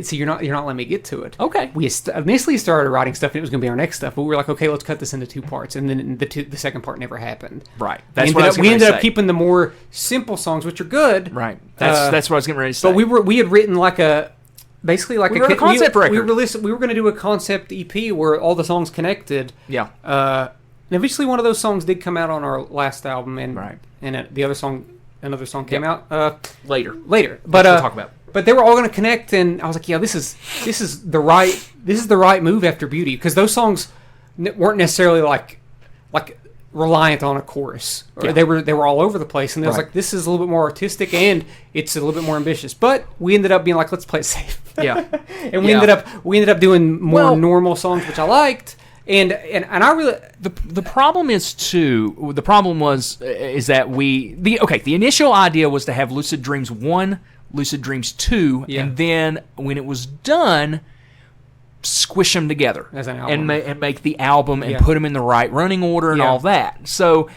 See, you're not letting me get to it. Okay. We initially started writing stuff, and it was going to be our next stuff. But we were like, okay, let's cut this into 2 parts, and then the second part never happened. Right. We ended up keeping the more simple songs, which are good. Right. That's what I was getting ready to say. But we had written like a basically like we wrote a concept record. We were going to do a concept EP where all the songs connected. Yeah. And eventually, one of those songs did come out on our last album, and the other song, another song came out later. But we'll talk about. But they were all going to connect, and I was like, yeah, this is the right move after Beauty, because those songs weren't necessarily like reliant on a chorus. Or they were all over the place, and it was like, this is a little bit more artistic and it's a little bit more ambitious. But we ended up being like, let's play it safe. Yeah. And we ended up doing more normal songs, which I liked. And I really the problem is too. The problem is that the initial idea was to have Lucid Dreams 1, Lucid Dreams 2, and then when it was done, squish them together as an album and make the album and put them in the right running order and all that. So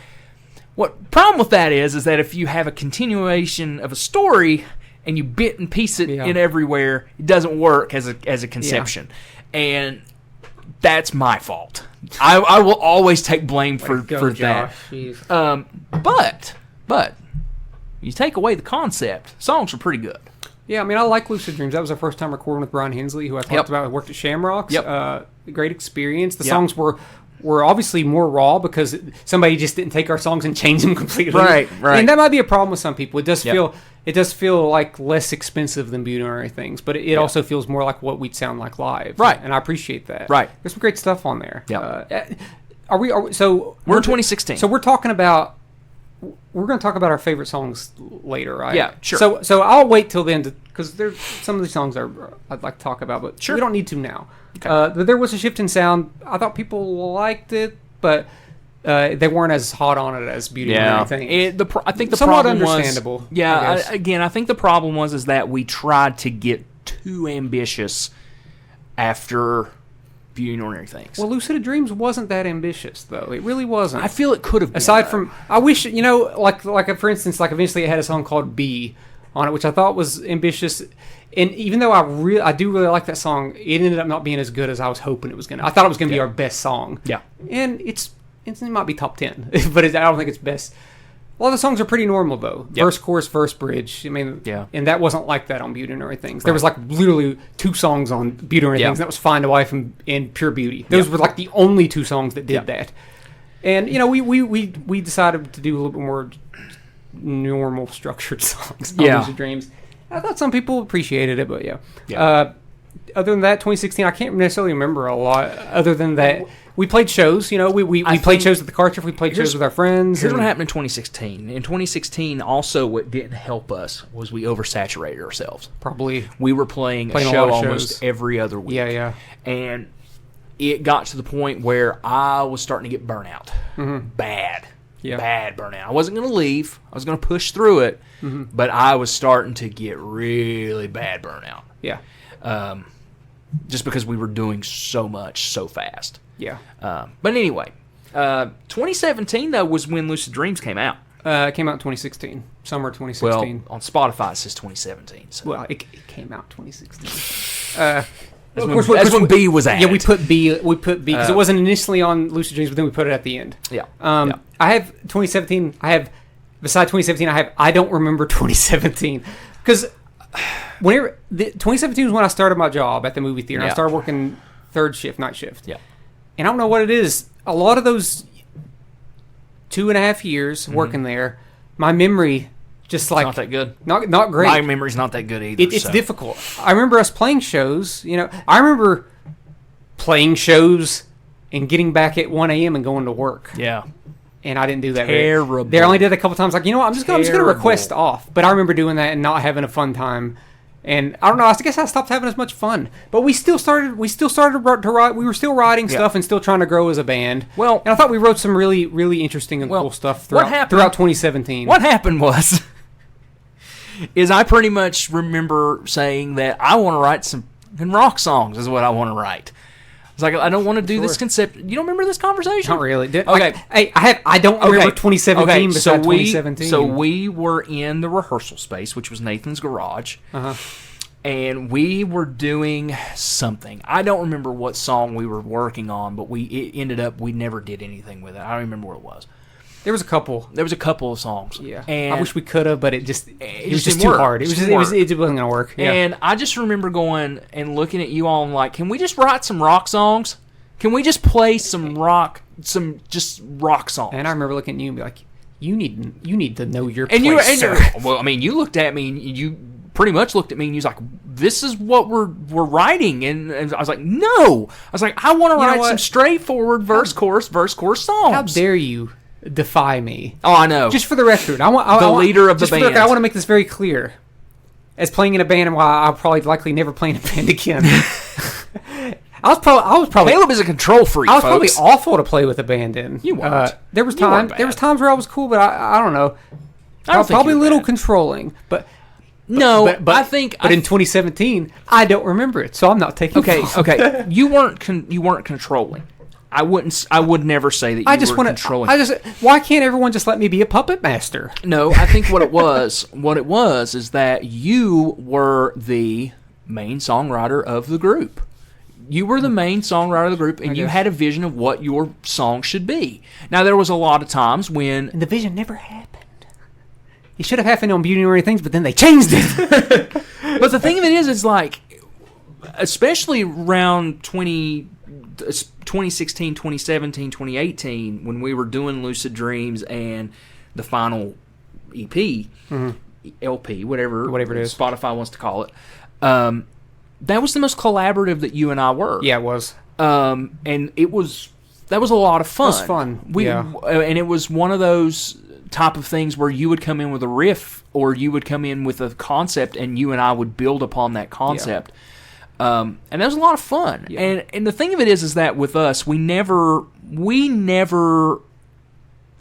what problem with that is that if you have a continuation of a story and you bit and piece it in everywhere, it doesn't work as a conception. And that's my fault. I will always take blame for that. But you take away the concept, songs are pretty good. Yeah, I mean, I like Lucid Dreams. That was our first time recording with Brian Hensley, who I talked about, who worked at Shamrocks. Great experience. The songs were obviously more raw because somebody just didn't take our songs and change them completely. Right. And that might be a problem with some people. It does feel like less expensive than Beauty and Ordinary Things, but it also feels more like what we'd sound like live. Right. And I appreciate that. Right. There's some great stuff on there. Yeah. We're in 2016. So we're going to talk about our favorite songs later, right? Yeah, sure. So I'll wait till then because there's some of the songs I'd like to talk about, but we don't need to now. Okay. There was a shift in sound. I thought people liked it, but they weren't as hot on it as Beauty and Ordinary Things. I think the somewhat problem understandable. Was, I think the problem was that we tried to get too ambitious after Beauty and Ordinary Things. Well, Lucid Dreams wasn't that ambitious, though. It really wasn't. I feel it could have been. Aside from, I wish, like for instance, like eventually it had a song called B on it, which I thought was ambitious. And even though I do really like that song, it ended up not being as good as I was hoping it was going to. I thought it was going to be our best song. Yeah. And it might be top 10, but I don't think it's best. A lot of the songs are pretty normal, though. Yep. Verse, chorus, verse, bridge. I mean, and that wasn't like that on Beauty and Ordinary Things. There was like literally 2 songs on Beauty and Ordinary Things, and that was Find a Wife and Pure Beauty. Those were like the only 2 songs that did that. And, we decided to do a little bit more normal structured songs on Lucid Dreams. I thought some people appreciated it, but other than that, 2016, I can't necessarily remember a lot other than that. We played shows, we played shows at the Carter. We played shows with our friends. Here's what happened in 2016. In 2016, also what didn't help us was we oversaturated ourselves. Probably. We were playing a show almost every other week. Yeah. And it got to the point where I was starting to get burnout. Mm-hmm. Bad burnout. I wasn't going to leave. I was going to push through it, but I was starting to get really bad burnout. Yeah. Just because we were doing so much so fast. Yeah. But anyway, 2017, though, was when Lucid Dreams came out. It came out in 2016. Summer 2016. Well, on Spotify it says 2017. So. Well, it came out 2016. That's when B was added. Yeah, we put B because it wasn't initially on Lucid Dreams, but then we put it at the end. Yeah. I have 2017. Besides 2017, I don't remember 2017 because 2017 was when I started my job at the movie theater. I started working night shift. Yeah. And I don't know what it is. A lot of those 2.5 years working there, my memory just like not that good. Not great. My memory's not that good either. It's difficult. I remember us playing shows. I remember playing shows and getting back at 1 a.m. and going to work. Yeah. And I didn't do that. Terrible. They only did it a couple times. Like, what? I'm just going to request off. But I remember doing that and not having a fun time. And I don't know. I guess I stopped having as much fun. But we still started to write. We were still writing stuff and still trying to grow as a band. Well, and I thought we wrote some really, really interesting and cool stuff throughout 2017. What happened was, I pretty much remember saying that I want to write some rock songs. Is what I want to write. It's like, I don't want to do this concept. You don't remember this conversation? Not really. Okay. I don't remember 2017 besides 2017. So we were in the rehearsal space, which was Nathan's garage. Uh-huh. And we were doing something. I don't remember what song we were working on, but it ended up we never did anything with it. I don't remember what it was. There was a couple. There was a couple of songs. Yeah, and I wish we could have, but it was just didn't too work. hard. It wasn't gonna work. Yeah. And I just remember going and looking at you all and like, can we just write some rock songs? Can we just play some rock songs? And I remember looking at you and be like, you need to know your and place, sir. Well, I mean, you looked at me and you pretty much looked at me and you was like, this is what we're writing. And I was like, no. I was like, I want to write some straightforward verse, chorus songs. How dare you defy me? Oh, I know. Just for the record, I want leader of the band. I want to make this very clear. As playing in a band, and why I'll probably likely never play in a band again. I was probably Caleb is a control freak. I was folks. probably awful to play with a band in. You weren't. There was times where I was cool, but I don't know. I don't think probably a you were little bad. controlling, but I think. But in 2017, I don't remember it, so I'm not taking. Okay. You weren't controlling. I would never say that you were controlling. Why can't everyone just let me be a puppet master? No, I think what it was is that you were the main songwriter of the group. You were the main songwriter of the group, and you had a vision of what your song should be. Now, there was a lot of times when... And the vision never happened. It should have happened on Beauty and Ordinary Things, but then they changed it. But the thing of it is like, especially around 2016, 2017, 2018, when we were doing Lucid Dreams and the final EP, LP, whatever it is, Spotify wants to call it, that was the most collaborative that you and I were. Yeah, it was. And that was a lot of fun. It was fun. And it was one of those type of things where you would come in with a riff or you would come in with a concept and you and I would build upon that concept. And that was a lot of fun. Yeah. And the thing of it is that with us, we never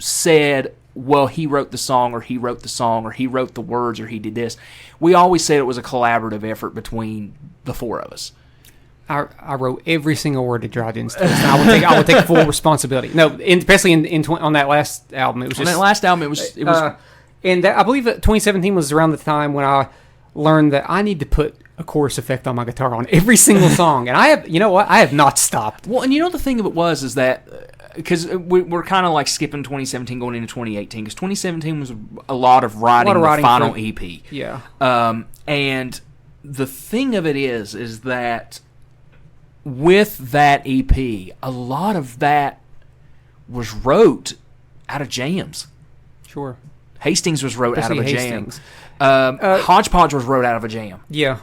said, well, he wrote the song or he wrote the words or he did this. We always said it was a collaborative effort between the four of us. I wrote every single word to Dry Den's Toast. I would take full responsibility. No, especially on that last album. It was just, on that last album, it was and I believe that 2017 was around the time when I learned that I need to put a chorus effect on my guitar on every single song. And I have not stopped. Well, and the thing of it is that because we're kind of like skipping 2017 going into 2018 because 2017 was a lot of writing the final EP. Yeah. And the thing of it is that with that EP, a lot of that was wrote out of jams. Sure. Hastings was wrote Especially out of a Hastings. jam. Hodgepodge was wrote out of a jam. Yeah.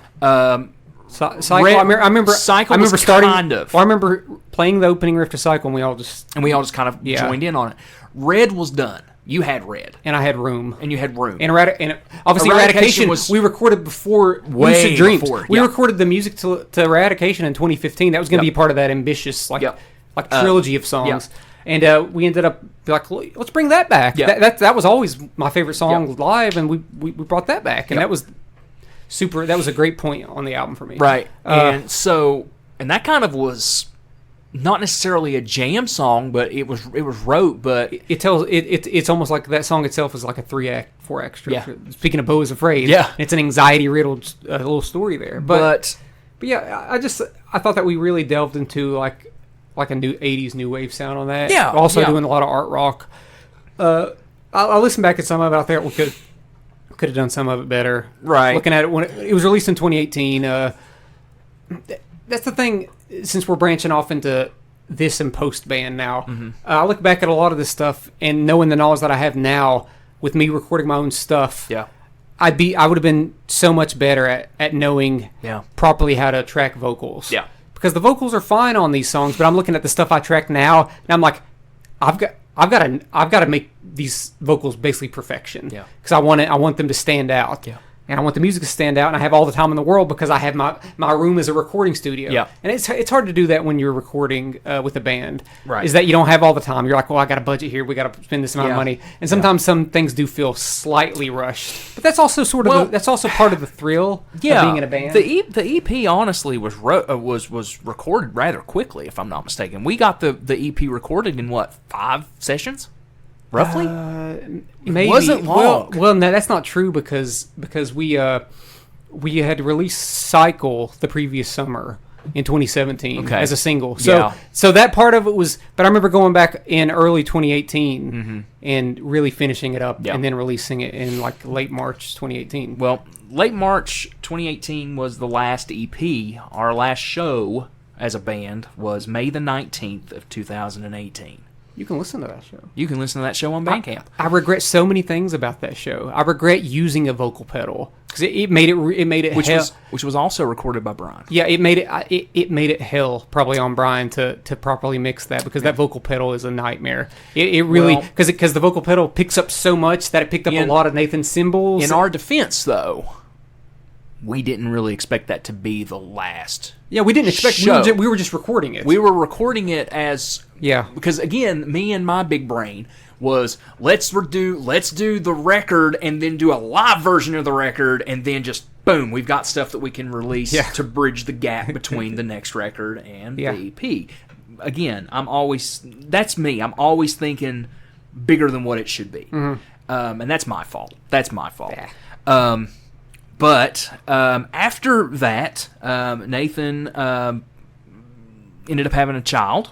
Cycle. Red, I remember. Cycle. I remember was starting. kind of. Well, I remember playing the opening riff to Cycle, and we all just kind of joined in on it. Red was done. You had Red, and I had Room, and you had Room, and obviously Eradication was we recorded before Lucid Dreams. We recorded the music to Eradication in 2015. That was going to be part of that ambitious like trilogy of songs. And we ended up like, let's bring that back. Yeah. That was always my favorite song live, and we brought that back, and that was super. That was a great point on the album for me. Right. And that kind of was not necessarily a jam song, but it was wrote. But it's almost like that song itself is like a 3-act, 4-act structure. Yeah. Speaking of Beau is Afraid, it's an anxiety riddled little story there. But yeah, I thought that we really delved into like a new 80s new wave sound on that. Yeah. Also doing a lot of art rock. I listened back at some of it. I think we could have done some of it better. Right. Looking at it when it was released in 2018. That's the thing. Since we're branching off into this and post band now, I look back at a lot of this stuff and knowing the knowledge that I have now with me recording my own stuff. Yeah. I would have been so much better at knowing properly how to track vocals. Yeah. Because the vocals are fine on these songs, but I'm looking at the stuff I track now, and I'm like, I've got to make these vocals basically perfection. Yeah. Because I want them to stand out. Yeah. And I want the music to stand out, and I have all the time in the world because I have my room as a recording studio. Yeah. And it's hard to do that when you're recording with a band. Right. Is that you don't have all the time. You're like, well, I got a budget here. We got to spend this amount of money. And sometimes some things do feel slightly rushed. But that's also that's also part of the thrill of being in a band. The EP honestly was recorded rather quickly, if I'm not mistaken. We got the EP recorded in 5 sessions? Roughly? Maybe. It wasn't long. Well, no, that's not true because we had released Cycle the previous summer, in 2017 Okay. as a single. Yeah. So that part of it was, but I remember going back in early 2018 and really finishing it up Yeah. and then releasing it in like late March 2018. Well, late March 2018 was the last EP. Our last show as a band was May the 19th of 2018. You can listen to that show. You can listen to that show on Bandcamp. I regret so many things about that show. I regret using a vocal pedal because it made it Which was also recorded by Brian. Yeah, it made it hell probably on Brian to properly mix that because that vocal pedal is a nightmare. It really because the vocal pedal picks up so much that it picked up a lot of Nathan's cymbals. In our defense, though, we didn't really expect that to be the last. Yeah, we didn't expect. Show. We were just recording it. We were recording it as yeah. Because again, me and my big brain was let's do the record and then do a live version of the record and then just boom, we've got stuff that we can release to bridge the gap between the next record and the EP. Again, that's me. I'm always thinking bigger than what it should be, and that's my fault. Yeah. But after that, Nathan ended up having a child,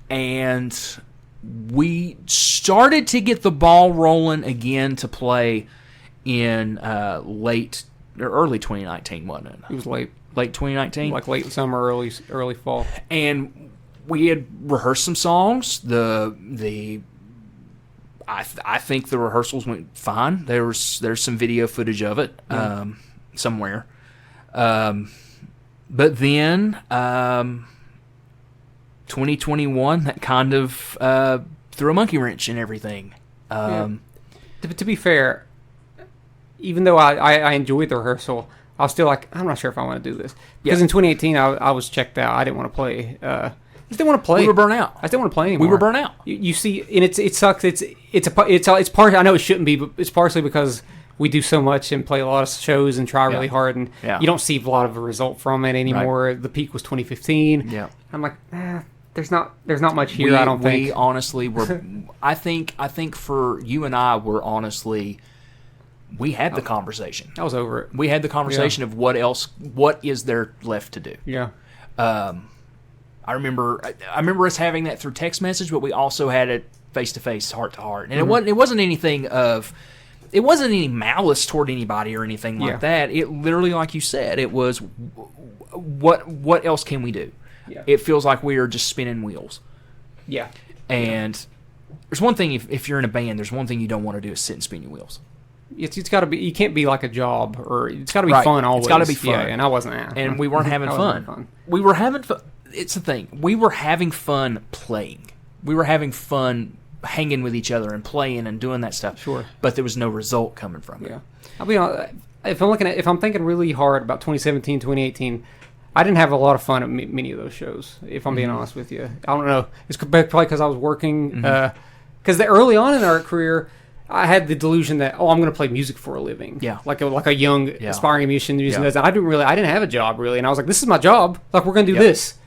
and we started to get the ball rolling again to play in late or early 2019, wasn't it? It was late 2019, like late summer, early fall, and we had rehearsed some songs. I think the rehearsals went fine. There's some video footage of it somewhere. But then 2021, that kind of threw a monkey wrench in everything. To be fair, even though I enjoyed the rehearsal, I was still like, I'm not sure if I want to do this. Because in 2018, I was checked out. I didn't want to play. I just didn't want to play. We were burnt out. I didn't want to play anymore. We were burnt out. You see, and it sucks. It's part. I know it shouldn't be, but it's partially because we do so much and play a lot of shows and try really hard, and you don't see a lot of a result from it anymore. Right. The peak was 2015. Yeah, I'm like, there's not much here. I don't think. We honestly were. I think for you and I, we're honestly. We had the conversation. I was over it. We had the conversation of what else. What is there left to do? Yeah. I remember us having that through text message, but we also had it face to face, heart to heart, and it wasn't anything of. It wasn't any malice toward anybody or anything like that. It literally, like you said, it was what else can we do? Yeah. It feels like we are just spinning wheels. Yeah. And there's one thing if you're in a band, there's one thing you don't want to do is sit and spin your wheels. It's got to be. You can't be like a job, or it's got to be fun always. It's got to be fun. Yeah, and I wasn't. And we weren't having fun. We were having fun. It's the thing. We were having fun playing. We were having fun hanging with each other and playing and doing that stuff. Sure. But there was no result coming from it. Yeah. I'll be honest. If I'm thinking really hard about 2017, 2018, I didn't have a lot of fun at many of those shows. If I'm being honest with you, I don't know. It's probably because I was working. Because early on in our career, I had the delusion that I'm going to play music for a living. Yeah. Like a young aspiring musician. I didn't have a job really, and I was like, this is my job. Like we're going to do this.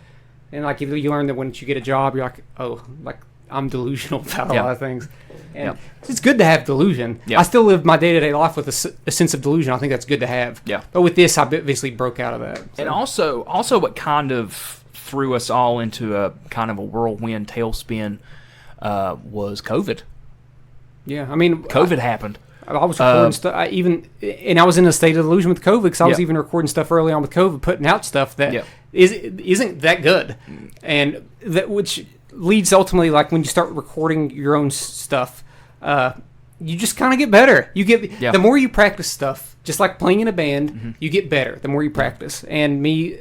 And like you learn that once you get a job, you're like, oh, like I'm delusional about a lot of things. And it's good to have delusion. I still live my day-to-day life with a sense of delusion. I think that's good to have. Yeah. But with this, I obviously broke out of that. So. And also what kind of threw us all into a kind of a whirlwind tailspin was COVID. Yeah, I mean... COVID happened. I was recording stuff. I was in a state of delusion with COVID because I was even recording stuff early on with COVID, putting out stuff that isn't that good, and that which leads ultimately, like when you start recording your own stuff, you just kind of get better. You get the more you practice stuff, just like playing in a band, you get better the more you practice. And me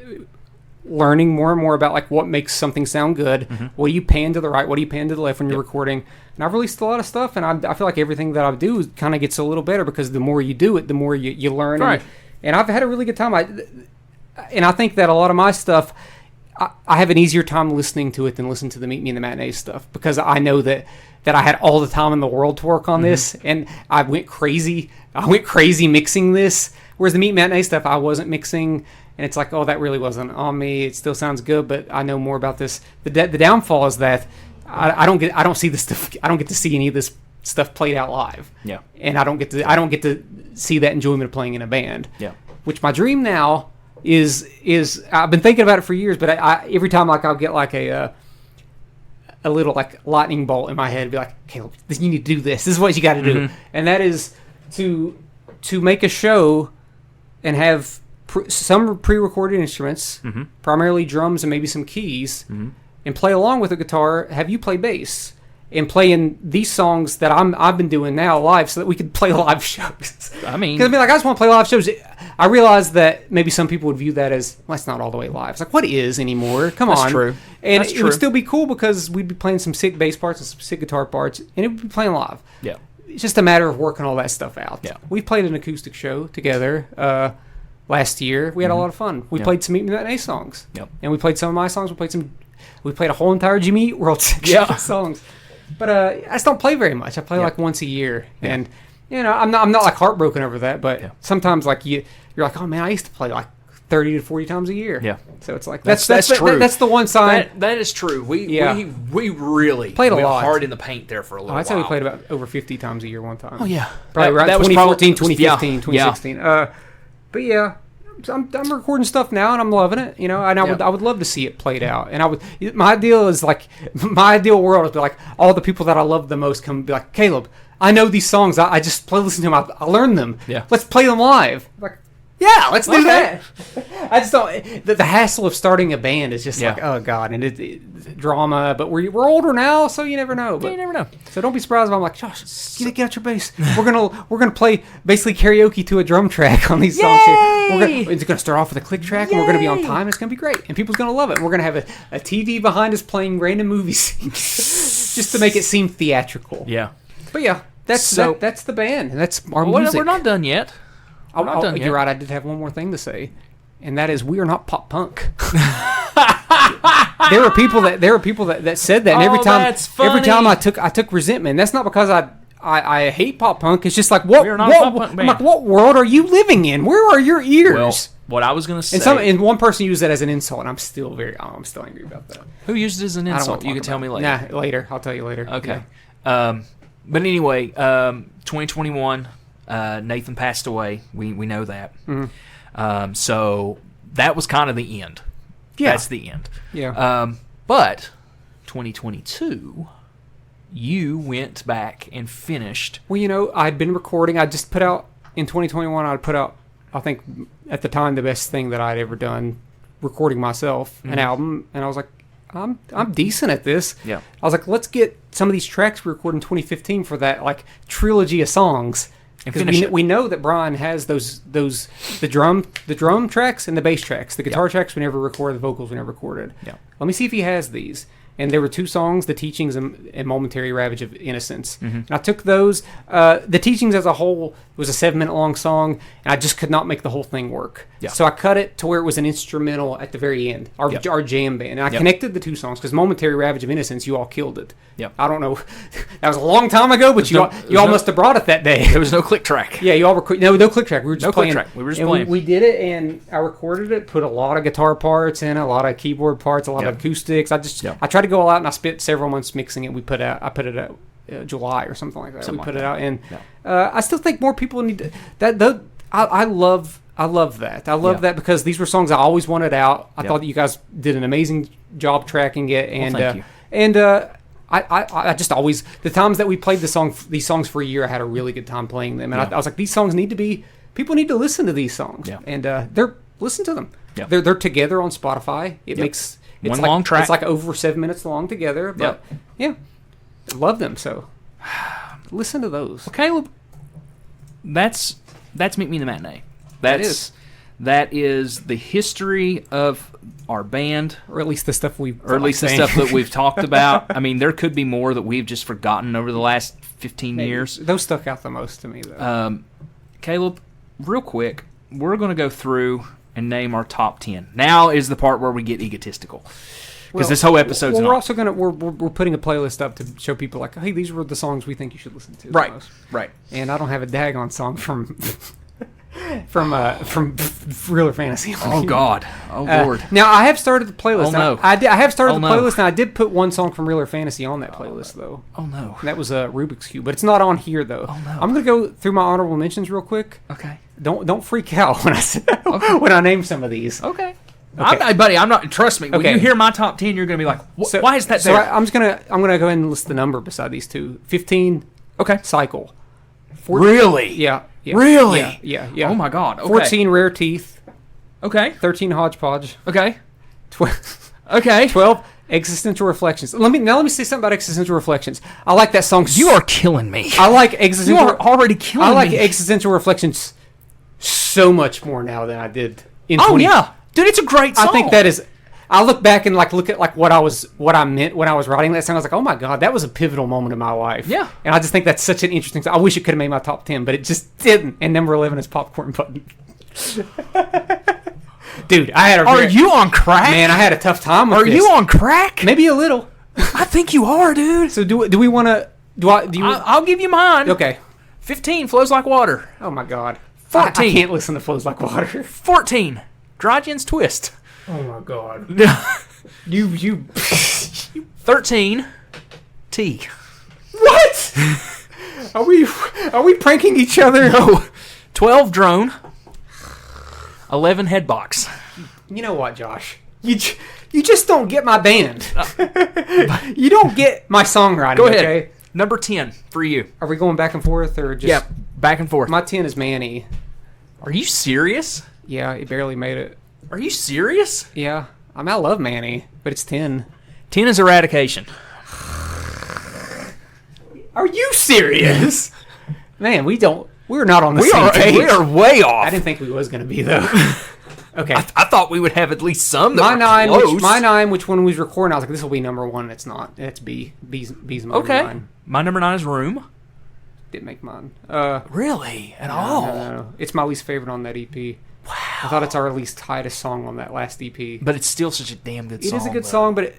learning more and more about like what makes something sound good, what do you pan to the right, what do you pan to the left when you're recording. And I've released a lot of stuff, and I feel like everything that I do kind of gets a little better because the more you do it, the more you learn. Right. And I've had a really good time. And I think that a lot of my stuff, I have an easier time listening to it than listening to the Meet Me in the Matinee stuff because I know that I had all the time in the world to work on this, and I went crazy. I went crazy mixing this, whereas the Meet Me Matinee stuff I wasn't mixing. And it's like, oh, that really wasn't on me. It still sounds good, but I know more about this. The downfall is that I don't see this stuff. I don't get to see any of this stuff played out live. Yeah. And I don't get to see that enjoyment of playing in a band. Yeah. Which my dream now is I've been thinking about it for years, but I every time like I'll get like a little like lightning bolt in my head, be like, Caleb, you need to do this. This is what you got to do, and that is to make a show and have some pre-recorded instruments, primarily drums and maybe some keys, and play along with the guitar. Have you play bass and play in these songs that I've been doing now live, so that we could play live shows. I mean, because I just want to play live shows. I realize that maybe some people would view that as, well, it's not all the way live. It's like, what is anymore? Come on. That's true. And That's it true. would still be cool because we'd be playing some sick bass parts and some sick guitar parts, and it would be playing live. Yeah. It's just a matter of working all that stuff out. Yeah. We played an acoustic show together last year. We had a lot of fun. We played some Meet Me Matinee songs. Yep. And we played some of my songs. We played a whole entire Jimmy Eat World section of songs. But I just don't play very much. I play like once a year. Yeah. And I'm not like heartbroken over that, but sometimes like you're like, oh man, I used to play like 30 to 40 times a year. Yeah. So it's like that's true. That's the one sign. That is true. We really Played a went lot. hard in the paint there for a little I'd while. say we played about over 50 times a year one time. Oh yeah. Probably right. That was 2014, probably, 2015, yeah, 2016. But yeah, I'm recording stuff now and I'm loving it. And I would love to see it played out. And my ideal world would be like all the people that I love the most come be like, Caleb, I know these songs. I just listen to them. I learned them. Yeah. Let's play them live. Like, yeah, let's do that. I just don't. The hassle of starting a band is just like, oh god, and it drama. But we're older now, so you never know. But, you never know. So don't be surprised if I'm like, Josh, get out your bass. We're gonna play basically karaoke to a drum track on these songs here. It's gonna start off with a click track, and we're gonna be on time. It's gonna be great, and people's gonna love it. And we're gonna have a TV behind us playing random movies, just to make it seem theatrical. Yeah. But yeah, that's the band, and that's our music. We're not done yet. You're right. I did have one more thing to say, and that is we are not pop punk. There were people that said that, and every time I took resentment. That's not because I hate pop punk. It's just like what world are you living in? Where are your ears? Well, what I was gonna say, and one person used it as an insult, and I'm still angry about that. Who used it as an insult? You can tell me later. Nah, later. I'll tell you later. Okay. Yeah. But anyway, 2021. Nathan passed away. We know that. Mm-hmm. So that was kind of the end. Yeah. That's the end. Yeah. But 2022, you went back and finished. Well, I'd been recording. I just put out in 2021. I'd put out, I think, at the time, the best thing that I'd ever done, recording myself an album, and I was like, I'm decent at this. Yeah. I was like, let's get some of these tracks we recorded in 2015 for that like trilogy of songs. Because we know that Brian has the drum tracks and the bass tracks. The guitar tracks we never recorded, the vocals we never recorded. Yeah. Let me see if he has these. And there were two songs, The Teachings and Momentary Ravage of Innocence. Mm-hmm. And I took those. The Teachings as a whole was a 7-minute long song, and I just could not make the whole thing work. Yeah. So I cut it to where it was an instrumental at the very end, our jam band. And I connected the two songs, because Momentary Ravage of Innocence, you all killed it. Yep. I don't know. That was a long time ago, but you all must have brought it that day. There was no click track. Yeah, you all were no click track. We were just playing. Click track. We were just playing. We did it, and I recorded it. Put a lot of guitar parts in, a lot of keyboard parts, a lot of acoustics. I tried to go all out, and I spent several months mixing it. I put it out July or something like that. It out, and I still think more people need that. I love that. I love that because these were songs I always wanted out. I thought that you guys did an amazing job tracking it, and thank you. And I just always, the times that we played these songs for a year, I had a really good time playing them, and I was like, these songs people need to listen to these sons, and listen to them. Yeah. They're together on Spotify. It makes one long track. It's like over 7 minutes long together, but I love them. So listen to those. Well, Caleb, that's Meet Me in the Matinee. That is the history of our band, or at least the stuff that we've talked about. I mean, there could be more that we've just forgotten over the last 15 years. Those stuck out the most to me, though. Caleb, real quick, we're going to go through and name our top 10. Now is the part where we get egotistical, because this whole episode's we're also gonna we're putting a playlist up to show people like, hey, these were the songs we think you should listen to. Right. And I don't have a daggone song from from Real or Fantasy. Oh God. Oh Lord. Now I have started the playlist. Oh no. I have started the no. playlist, and I did put one song from Real or Fantasy on that playlist though. Oh no. And that was Rubik's Cube, but it's not on here though. Oh, no. I'm gonna go through my honorable mentions real quick. Okay. Don't freak out when when I name some of these. Okay. Okay. Buddy, I'm not. Trust me. When Okay. you hear my top 10, you're gonna be like, So- "Why is that So there?" I'm gonna go ahead and list the number beside these two. 15. Okay. Cycle. Really? Yeah. Really? Yeah. Oh my God. Okay. 14 Rare Teeth. Okay. 13 Hodgepodge. Okay. 12. Okay. 12 Existential Reflections. Let me say something about Existential Reflections. I like that song. You are killing me. I like You Existential. are already killing I like me. Existential Reflections so much more now than I did in Oh 20. yeah, dude, it's a great song. I think that is. I look back and look at what I meant when I was writing that song. I was like, oh my God, that was a pivotal moment in my life. Yeah. And I just think that's such an interesting song. I wish it could have made my top 10, but it just didn't. And Number 11 is Popcorn Button. Dude, I had a. Are you on crack? Man, I had a tough time with Are this. you on crack? Maybe a little. I think you are, dude. So do we want to? Do you? I'll give you mine. Okay. 15 Flows Like Water. Oh my God. 14. I can't listen to Flows Like Water. 14 Dry Gin's Twist. Oh my God. 13 T. What? Are we pranking each other? No. 12 Drone. 11 Headbox. You know what, Josh? You just don't get my band. You don't get my songwriting. Go ahead. Okay? Number 10 for you. Are we going back and forth or just? Yeah, back and forth. My 10 is Manny. Are you serious? Yeah, it barely made it. Are you serious? Yeah, I love Manny, but it's 10. 10 is Eradication. Are you serious? Man, we're not on the same page. We are way off. I didn't think we was going to be though. Okay. I thought we would have at least some that My were nine, close. which one we was recording, I was like, this will be number 1. It's not. It's B. B's my Okay. number 9. My number 9 is Room. Didn't make mine. Really? At all? No. It's my least favorite on that EP. Wow. I thought it's our least tightest song on that last EP. But it's still such a damn good song. It is a good though. song, but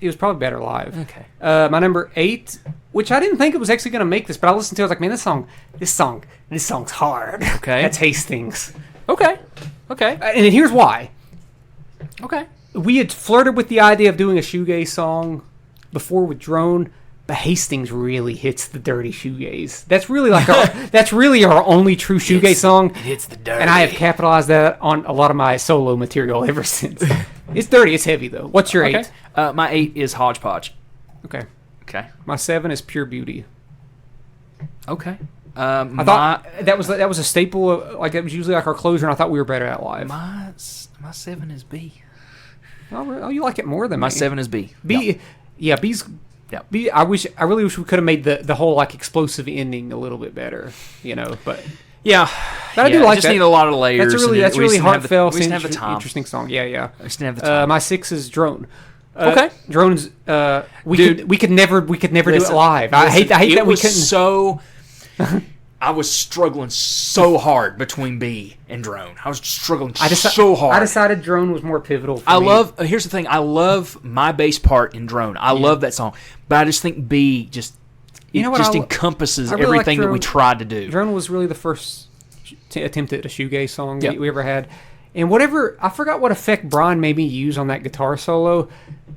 it was probably better live. Okay. My number 8, which I didn't think it was actually going to make this, but I listened to it, I was like, man, this song's hard. Okay. That's Hastings. Okay. And here's why. Okay. We had flirted with the idea of doing a shoegaze song before with Drone, but Hastings really hits the dirty shoegaze. That's really our only true shoegaze song. It hits the dirty. And I have capitalized that on a lot of my solo material ever since. It's dirty. It's heavy, though. What's your 8? My 8 is Hodgepodge. Okay. Okay. My 7 is Pure Beauty. Okay. I thought that was a staple. It was usually like our closer, and I thought we were better at live. My 7 is B. Oh, you like it more than My me. 7 is B. B. Yeah, B's. Yeah. B. I really wish we could have made the whole explosive ending a little bit better. But Yeah. But I do like just that. need a lot of layers. That's and we really just didn't have the- heartfelt, We just didn't have the time. interesting song. Yeah. We just didn't have the time. My 6 is Drone. Okay. Drones. We could never do it live. I hate that we couldn't. So I was struggling so hard between B and Drone. I was struggling so hard. I decided Drone was more pivotal for me. Here's the thing. I love my bass part in Drone. I love that song. But I just think B just encompasses I really everything like that we tried to do. Drone was really the first attempt at a shoegaze song Yeah. we ever had. And I forgot what effect Brian made me use on that guitar solo,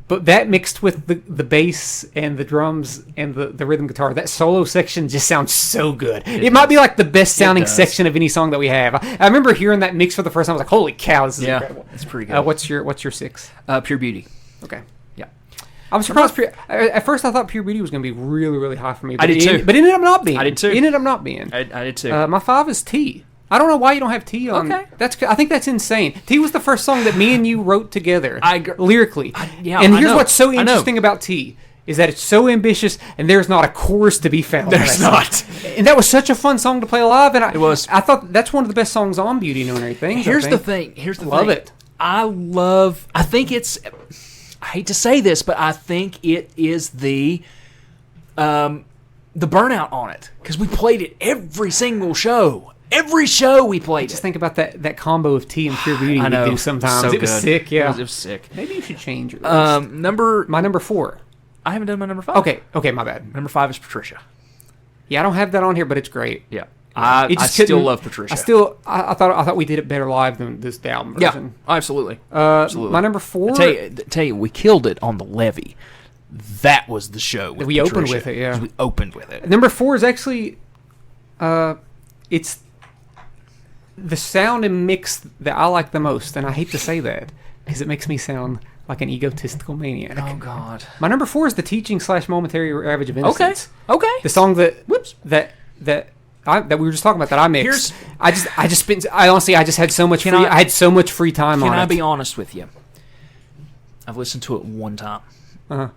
but that mixed with the bass and the drums and the rhythm guitar, that solo section just sounds so good. It might be like the best sounding section of any song that we have. I remember hearing that mix for the first time. I was like, holy cow, this is incredible. It's pretty good. What's your 6? Pure Beauty. Okay. Yeah. I'm surprised. At first, I thought Pure Beauty was going to be really, really high for me. But I did too. But it ended up not being. I did too. It ended up not being. I did too. My 5 is T. I don't know why you don't have T on. Okay. I think that's insane. T was the first song that me and you wrote together lyrically. And here's what's so interesting about T is that it's so ambitious and there's not a chorus to be found. There's not. And that was such a fun song to play live. And it was. I thought that's one of the best songs on Beauty and Everything. Here's the thing. Love it. I think it's. I hate to say this, but I think it is the burnout on it because we played it every single show. Every show we played. Just think about that combo of T and Pure Beauty we do sometimes. So it was good. sick. Yeah, it was sick. Maybe you should change your list. My number 4. I haven't done my number 5. Okay, my bad. Number 5 is Patricia. Yeah, I don't have that on here, but it's great. Yeah. I still love Patricia. I thought we did it better live than the album version. Yeah, absolutely. My number 4. Tell you, we killed it on the Levee. That was the show. With we Patricia. Opened with it. Yeah, we opened with it. Number 4 is actually, it's the sound and mix that I like the most, and I hate to say that because it makes me sound like an egotistical maniac. Oh God. My number 4 is the teaching / momentary ravage of innocence. Okay. The song that we were just talking about that I mixed. I just had so much I had so much free time on it. Can I be honest with you? I've listened to it one time. Uh-huh.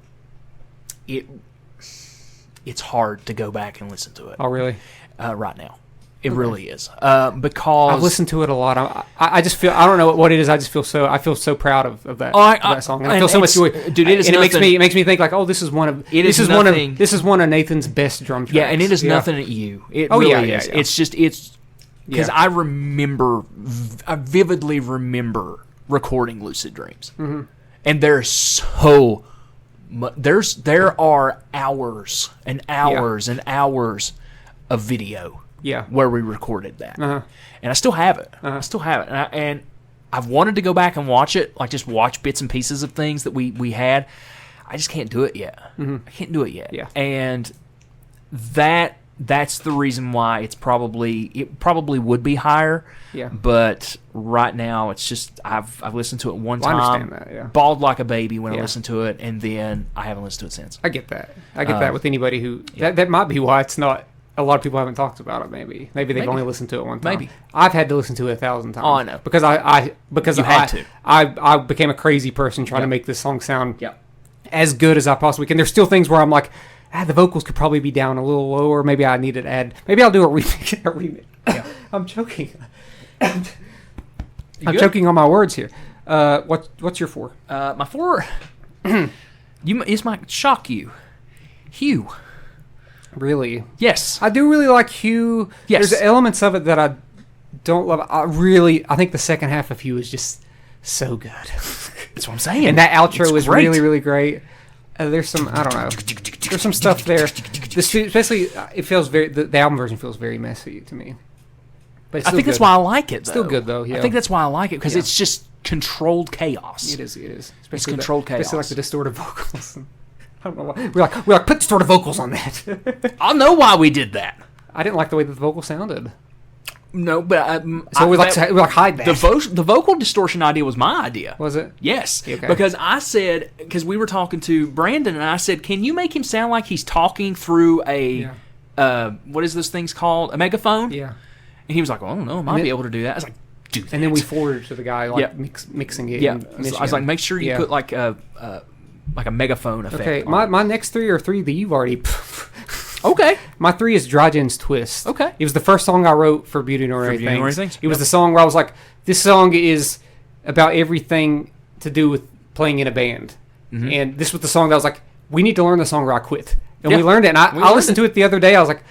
It's hard to go back and listen to it. Oh, really? Right now. It really is. Because I've listened to it a lot. I just feel, I don't know what it is. I feel so proud of that, that song. And I feel so much joy. Dude, it makes me think like, oh, this is one of Nathan's best drum tracks. Yeah, and it is nothing at you. It really is. Yeah. It's because I vividly remember recording Lucid Dreams. Mm-hmm. And there are hours and hours and hours of video. Yeah, where we recorded that, and I still have it. And I've wanted to go back and watch it, like just watch bits and pieces of things that we had. I just can't do it yet. Mm-hmm. I can't do it yet. Yeah, and that's the reason why it probably would be higher. Yeah, but right now it's just I've listened to it one time. I understand that. Yeah, bawled like a baby when I listened to it, and then I haven't listened to it since. I get that. That with anybody who that might be why it's not. A lot of people haven't talked about it. Maybe they've only listened to it one time. Maybe I've had to listen to it 1,000 times. Oh, I know because I became a crazy person trying to make this song sound as good as I possibly can. There's still things where I'm like, the vocals could probably be down a little lower. Maybe I need to add. Maybe I'll do a remix. Yeah. I'm choking. I'm choking on my words here. What's your 4? My 4. This might shock you. Hugh. Really? Yes. I do really like Hugh. Yes. There's elements of it that I don't love. I think the second half of Hugh is just so good. That's what I'm saying. And that outro is really, really great. There's some, I don't know. There's some stuff there. Especially, it feels the album version feels very messy to me. But it's I think that's why I like it, though. Still good, though, yeah. I think that's why I like it, because it's just controlled chaos. It is. Especially it's controlled chaos. Especially like the distorted vocals. I don't know why. We're like, put distorted vocals on that. I know why we did that. I didn't like the way that the vocal sounded. No, but so we hide that. The vocal distortion idea was my idea. Was it? Yes, okay. Because we were talking to Brandon, and I said, "Can you make him sound like he's talking through a what is this thing's called? A megaphone?" Yeah. And he was like, "Well, I don't know, I might be able to do that." I was like, "Do that." And then we forwarded to the guy mixing it. Yeah, I was like, "Make sure you put like a megaphone effect." Okay, my next 3 are 3 that you've already. Okay. My 3 is Dryden's Twist. Okay. It was the first song I wrote for Beauty and Ordinary Things. It was the song where I was like, this song is about everything to do with playing in a band. Mm-hmm. And this was the song that I was like, we need to learn the song or I quit. And we learned it. And I listened to it the other day. I was like,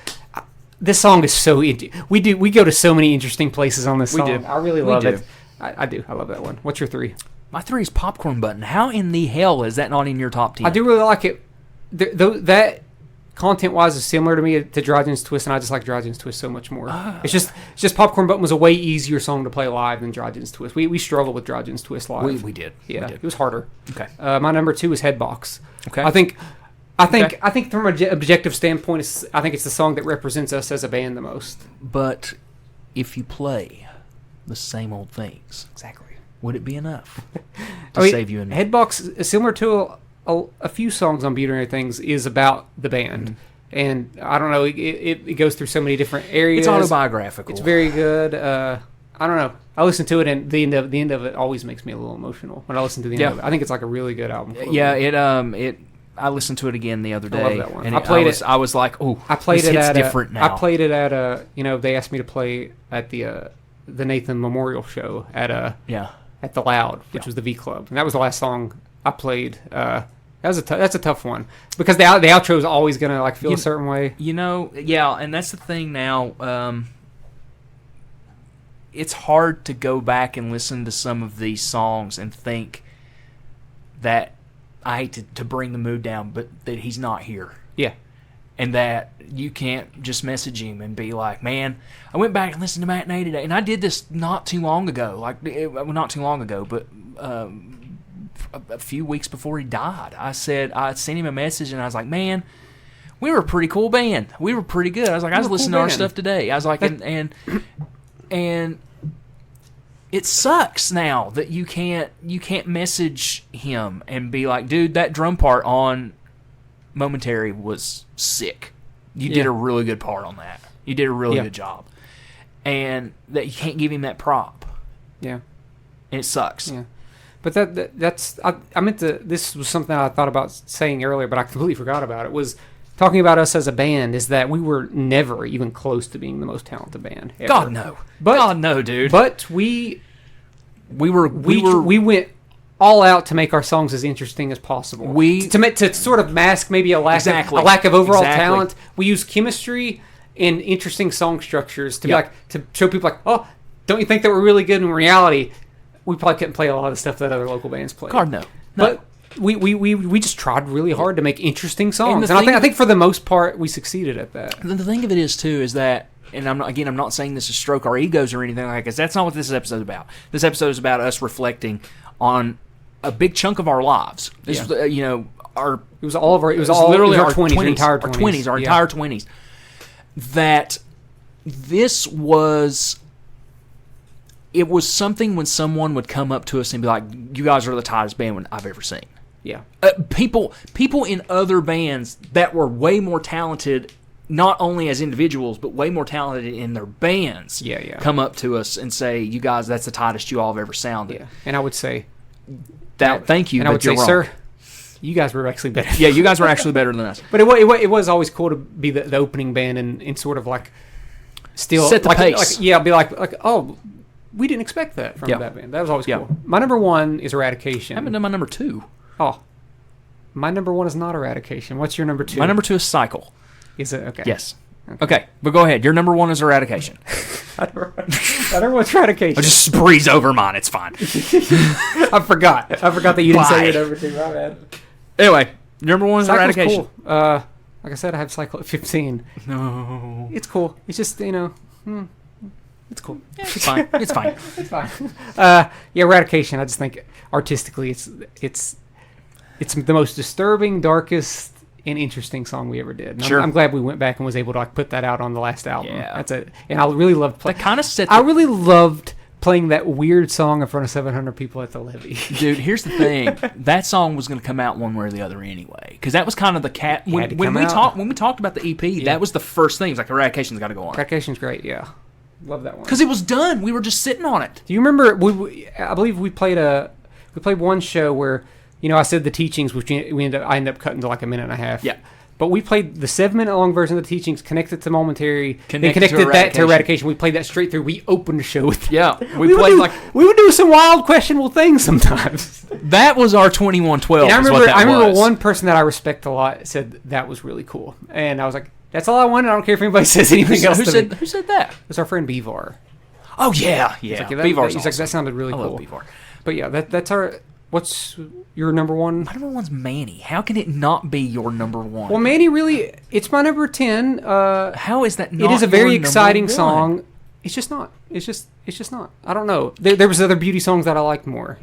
this song is so... We go to so many interesting places on this song. We do. I really love it. I do. I love that one. What's your 3? My 3 is Popcorn Button. How in the hell is that not in your top 10? I do really like it. That... Content-wise is similar to me to Dryden's Twist, and I just like Dryden's Twist so much more. It's just Popcorn Button was a way easier song to play live than Dryden's Twist. We struggled with Dryden's Twist live. We did. Yeah, we did. It was harder. Okay. My number 2 is Headbox. Okay. I think from an objective standpoint, I think it's the song that represents us as a band the most. But if you play the same old things, exactly, would it be enough to save you? Headbox, similar to a few songs on Beauty and Things, is about the band. Mm-hmm. And I don't know, it goes through so many different areas. It's autobiographical. It's very good. I don't know. I listen to it, and the end of it always makes me a little emotional when I listen to the end of it. I think it's like a really good album. Yeah, I listened to it again the other day. I love that one. And I was like, oh, I played it at different now. I played it at they asked me to play at the Nathan Memorial Show at the Loud, which was the V Club, and that was the last song I played. That's a tough one because the outro is always gonna feel a certain way. And that's the thing now. It's hard to go back and listen to some of these songs and think that I hate to bring the mood down, but that he's not here. Yeah. and that you can't just message him and be like, man, I went back and listened to Matinee today, and I did this not too long ago, not too long ago, but a few weeks before he died. I sent him a message, and I was like, man, we were a pretty cool band. We were pretty good. I was like, I was listening to our stuff today. I was like, and it sucks now that you can't message him and be like, dude, that drum part on Momentary was sick. You did a really good part on that. You did a really good job. And that you can't give him that prop. Yeah. And it sucks. Yeah. But that's I meant to, this was something I thought about saying earlier, but I completely forgot about it, was talking about us as a band, is that we were never even close to being the most talented band ever. God no. God no, dude. But we went all out to make our songs as interesting as possible. To sort of mask maybe a lack of overall talent. We use chemistry and interesting song structures to be like, to show people like, oh, don't you think that we're really good? In reality, we probably couldn't play a lot of stuff that other local bands play. God no. But we just tried really hard to make interesting songs, and I think for the most part we succeeded at that. The thing of it is too is that, and I'm not saying this to stroke our egos or anything like that, because that's not what this episode is about. This episode is about us reflecting on a big chunk of our lives. This was, our 20s, our entire 20s. That this was. It was something when someone would come up to us and be like, "You guys are the tightest band I've ever seen." Yeah, people in other bands that were way more talented, not only as individuals but way more talented in their bands. Come up to us and say, "You guys, that's the tightest you all have ever sounded." Yeah, and I would say that. Thank you, and I would you're say, wrong. sir, you guys were actually better. Yeah, you guys were actually better than us. But it was always cool to be the opening band and sort of like still set the pace. Be like oh. We didn't expect that from that band. That was always cool. My number one is Eradication. I haven't done my number two. Oh. My number one is not Eradication. What's your number two? My number two is Cycle. Is it? Okay. Yes. Okay, but go ahead. Your number one is Eradication. I don't know what's Eradication. I'll just breeze over mine. It's fine. I forgot that you didn't say your number two. My bad. Anyway, your number one is Cycle's Eradication. Cool. Like I said, I have Cycle at 15. No. It's cool. It's just, it's cool. Yeah, it's fine. It's fine. It's fine. Eradication. I just think artistically, it's the most disturbing, darkest, and interesting song we ever did. And I'm glad we went back and was able to put that out on the last album. Yeah, that's it. And I really loved playing. That kind of set. I really loved playing that weird song in front of 700 people at the levee. Dude, here's the thing. That song was going to come out one way or the other anyway, because that was kind of the cat. When we talked about the EP, that was the first thing. It was like, Eradication's got to go on. Eradication's great. Yeah. Love that one. Because it was done. We were just sitting on it. Do you remember? I believe we played one show where, I said the teachings, which I ended up cutting to like a minute and a half. Yeah. But we played the 7-minute long version of the teachings, connected to Momentary, then connected to that to Eradication. We played that straight through. We opened the show with that. Yeah. We would do some wild, questionable things sometimes. That was our 2112. And I remember one person that I respect a lot said that was really cool, and I was like, that's all I wanted. I don't care if anybody says anything else. Who said that? It was our friend Bevar. Oh yeah. He's like, that sounded really cool. I love Bevar. But yeah, that's our. What's your number one? My number one's Manny. How can it not be your number one? Well, Manny really, it's my number 10. How is that not? It is a very exciting song. It's just not. It's just not. I don't know. There was other Beauty songs that I liked more,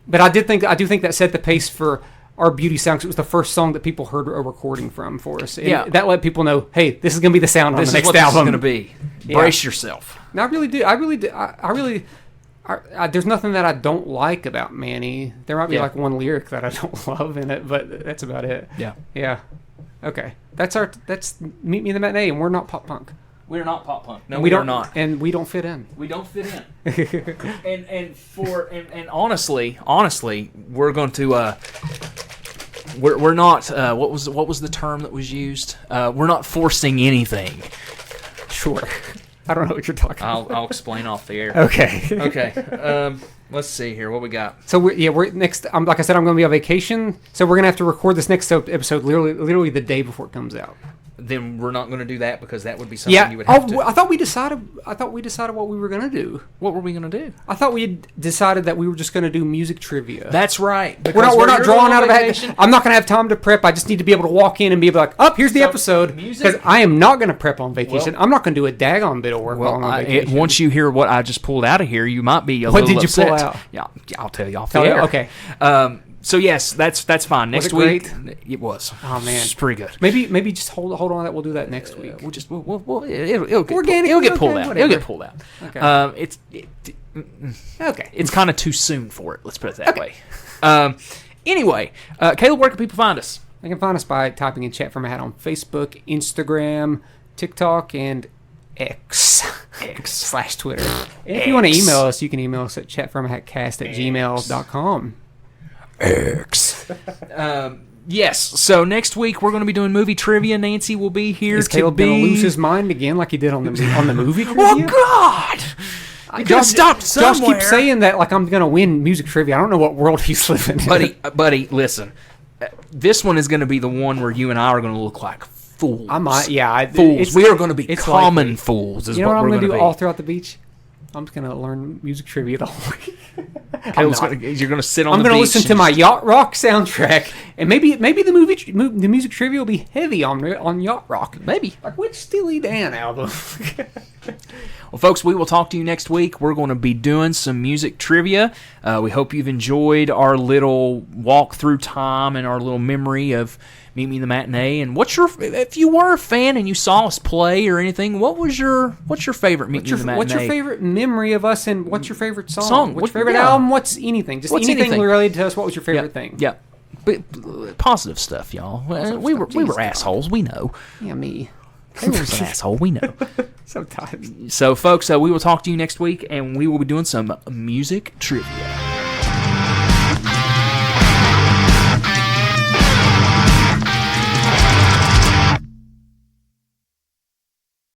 But I do think that set the pace for our Beauty sound, 'cause it was the first song that people heard a recording from for us. And that let people know, hey, this is going to be the sound on the next album. This is going to be. Brace yourself. And I really do. There's nothing that I don't like about Manny. There might be like one lyric that I don't love in it, but that's about it. Yeah. Yeah. Okay. That's Meet Me in the Matinee, and we're not pop punk. We're not pop punk. No, we are not. And we don't fit in. We don't fit in. and honestly, we're going to we're not what was the term that was used? We're not forcing anything. Sure. I don't know what you're talking about. I'll explain off the air. Okay. Let's see here. What we got? So we're next. Like I said, I'm going to be on vacation, so we're going to have to record this next episode literally the day before it comes out. then we're not going to do that because that would be something you would have to. I thought we decided what we were going to do. What were we going to do? I thought we had decided that we were just going to do music trivia. That's right. We're not drawing out of a hat. I'm not going to have time to prep. I just need to be able to walk in and be like, here's the episode. Because I am not going to prep on vacation. I'm not going to do a daggone bit of work while I'm on vacation. Once you hear what I just pulled out of here, you might be a little upset. What did you pull out? Yeah, I'll tell you off the air. Okay. So yes, that's fine. Next week, it was. Oh man, it's pretty good. Maybe just hold on that. We'll do that next week. It'll get pulled out. It'll get pulled out. Okay. Okay. It's kind of too soon for it. Let's put it that way. Anyway, Caleb, where can people find us? They can find us by typing in Chat From A Hat on Facebook, Instagram, TikTok, and X/Twitter. And if you want to email us, you can email us at chatfromahatcast@gmail.com. X. Yes. So next week we're going to be doing movie trivia. Nancy will be here. Is Caleb going to lose his mind again like he did on the movie trivia? Oh God! Josh keeps saying that like I'm going to win music trivia. I don't know what world he's living in. Buddy, listen. This one is going to be the one where you and I are going to look like fools. Fools. We are going to be common fools. You know what I'm going to do all throughout the beach? I'm just going to learn music trivia the whole week. You're going to sit on the beach. I'm going to listen to my Yacht Rock soundtrack, and maybe the music trivia will be heavy on Yacht Rock. Maybe. Like which Steely Dan album? Well, folks, we will talk to you next week. We're going to be doing some music trivia. We hope you've enjoyed our little walk through time and our little memory of Meet Me in the Matinee. And if you were a fan and you saw us play or anything, what's your favorite Meet Me in the Matinee? What's your favorite memory of us, and what's your favorite song? What's your favorite album? What's anything? Just anything related to us. What was your favorite thing? Yeah. But positive stuff, y'all. We were assholes. We know. Yeah, me. He was an asshole. We know. Sometimes. So, folks, we will talk to you next week, and we will be doing some music trivia.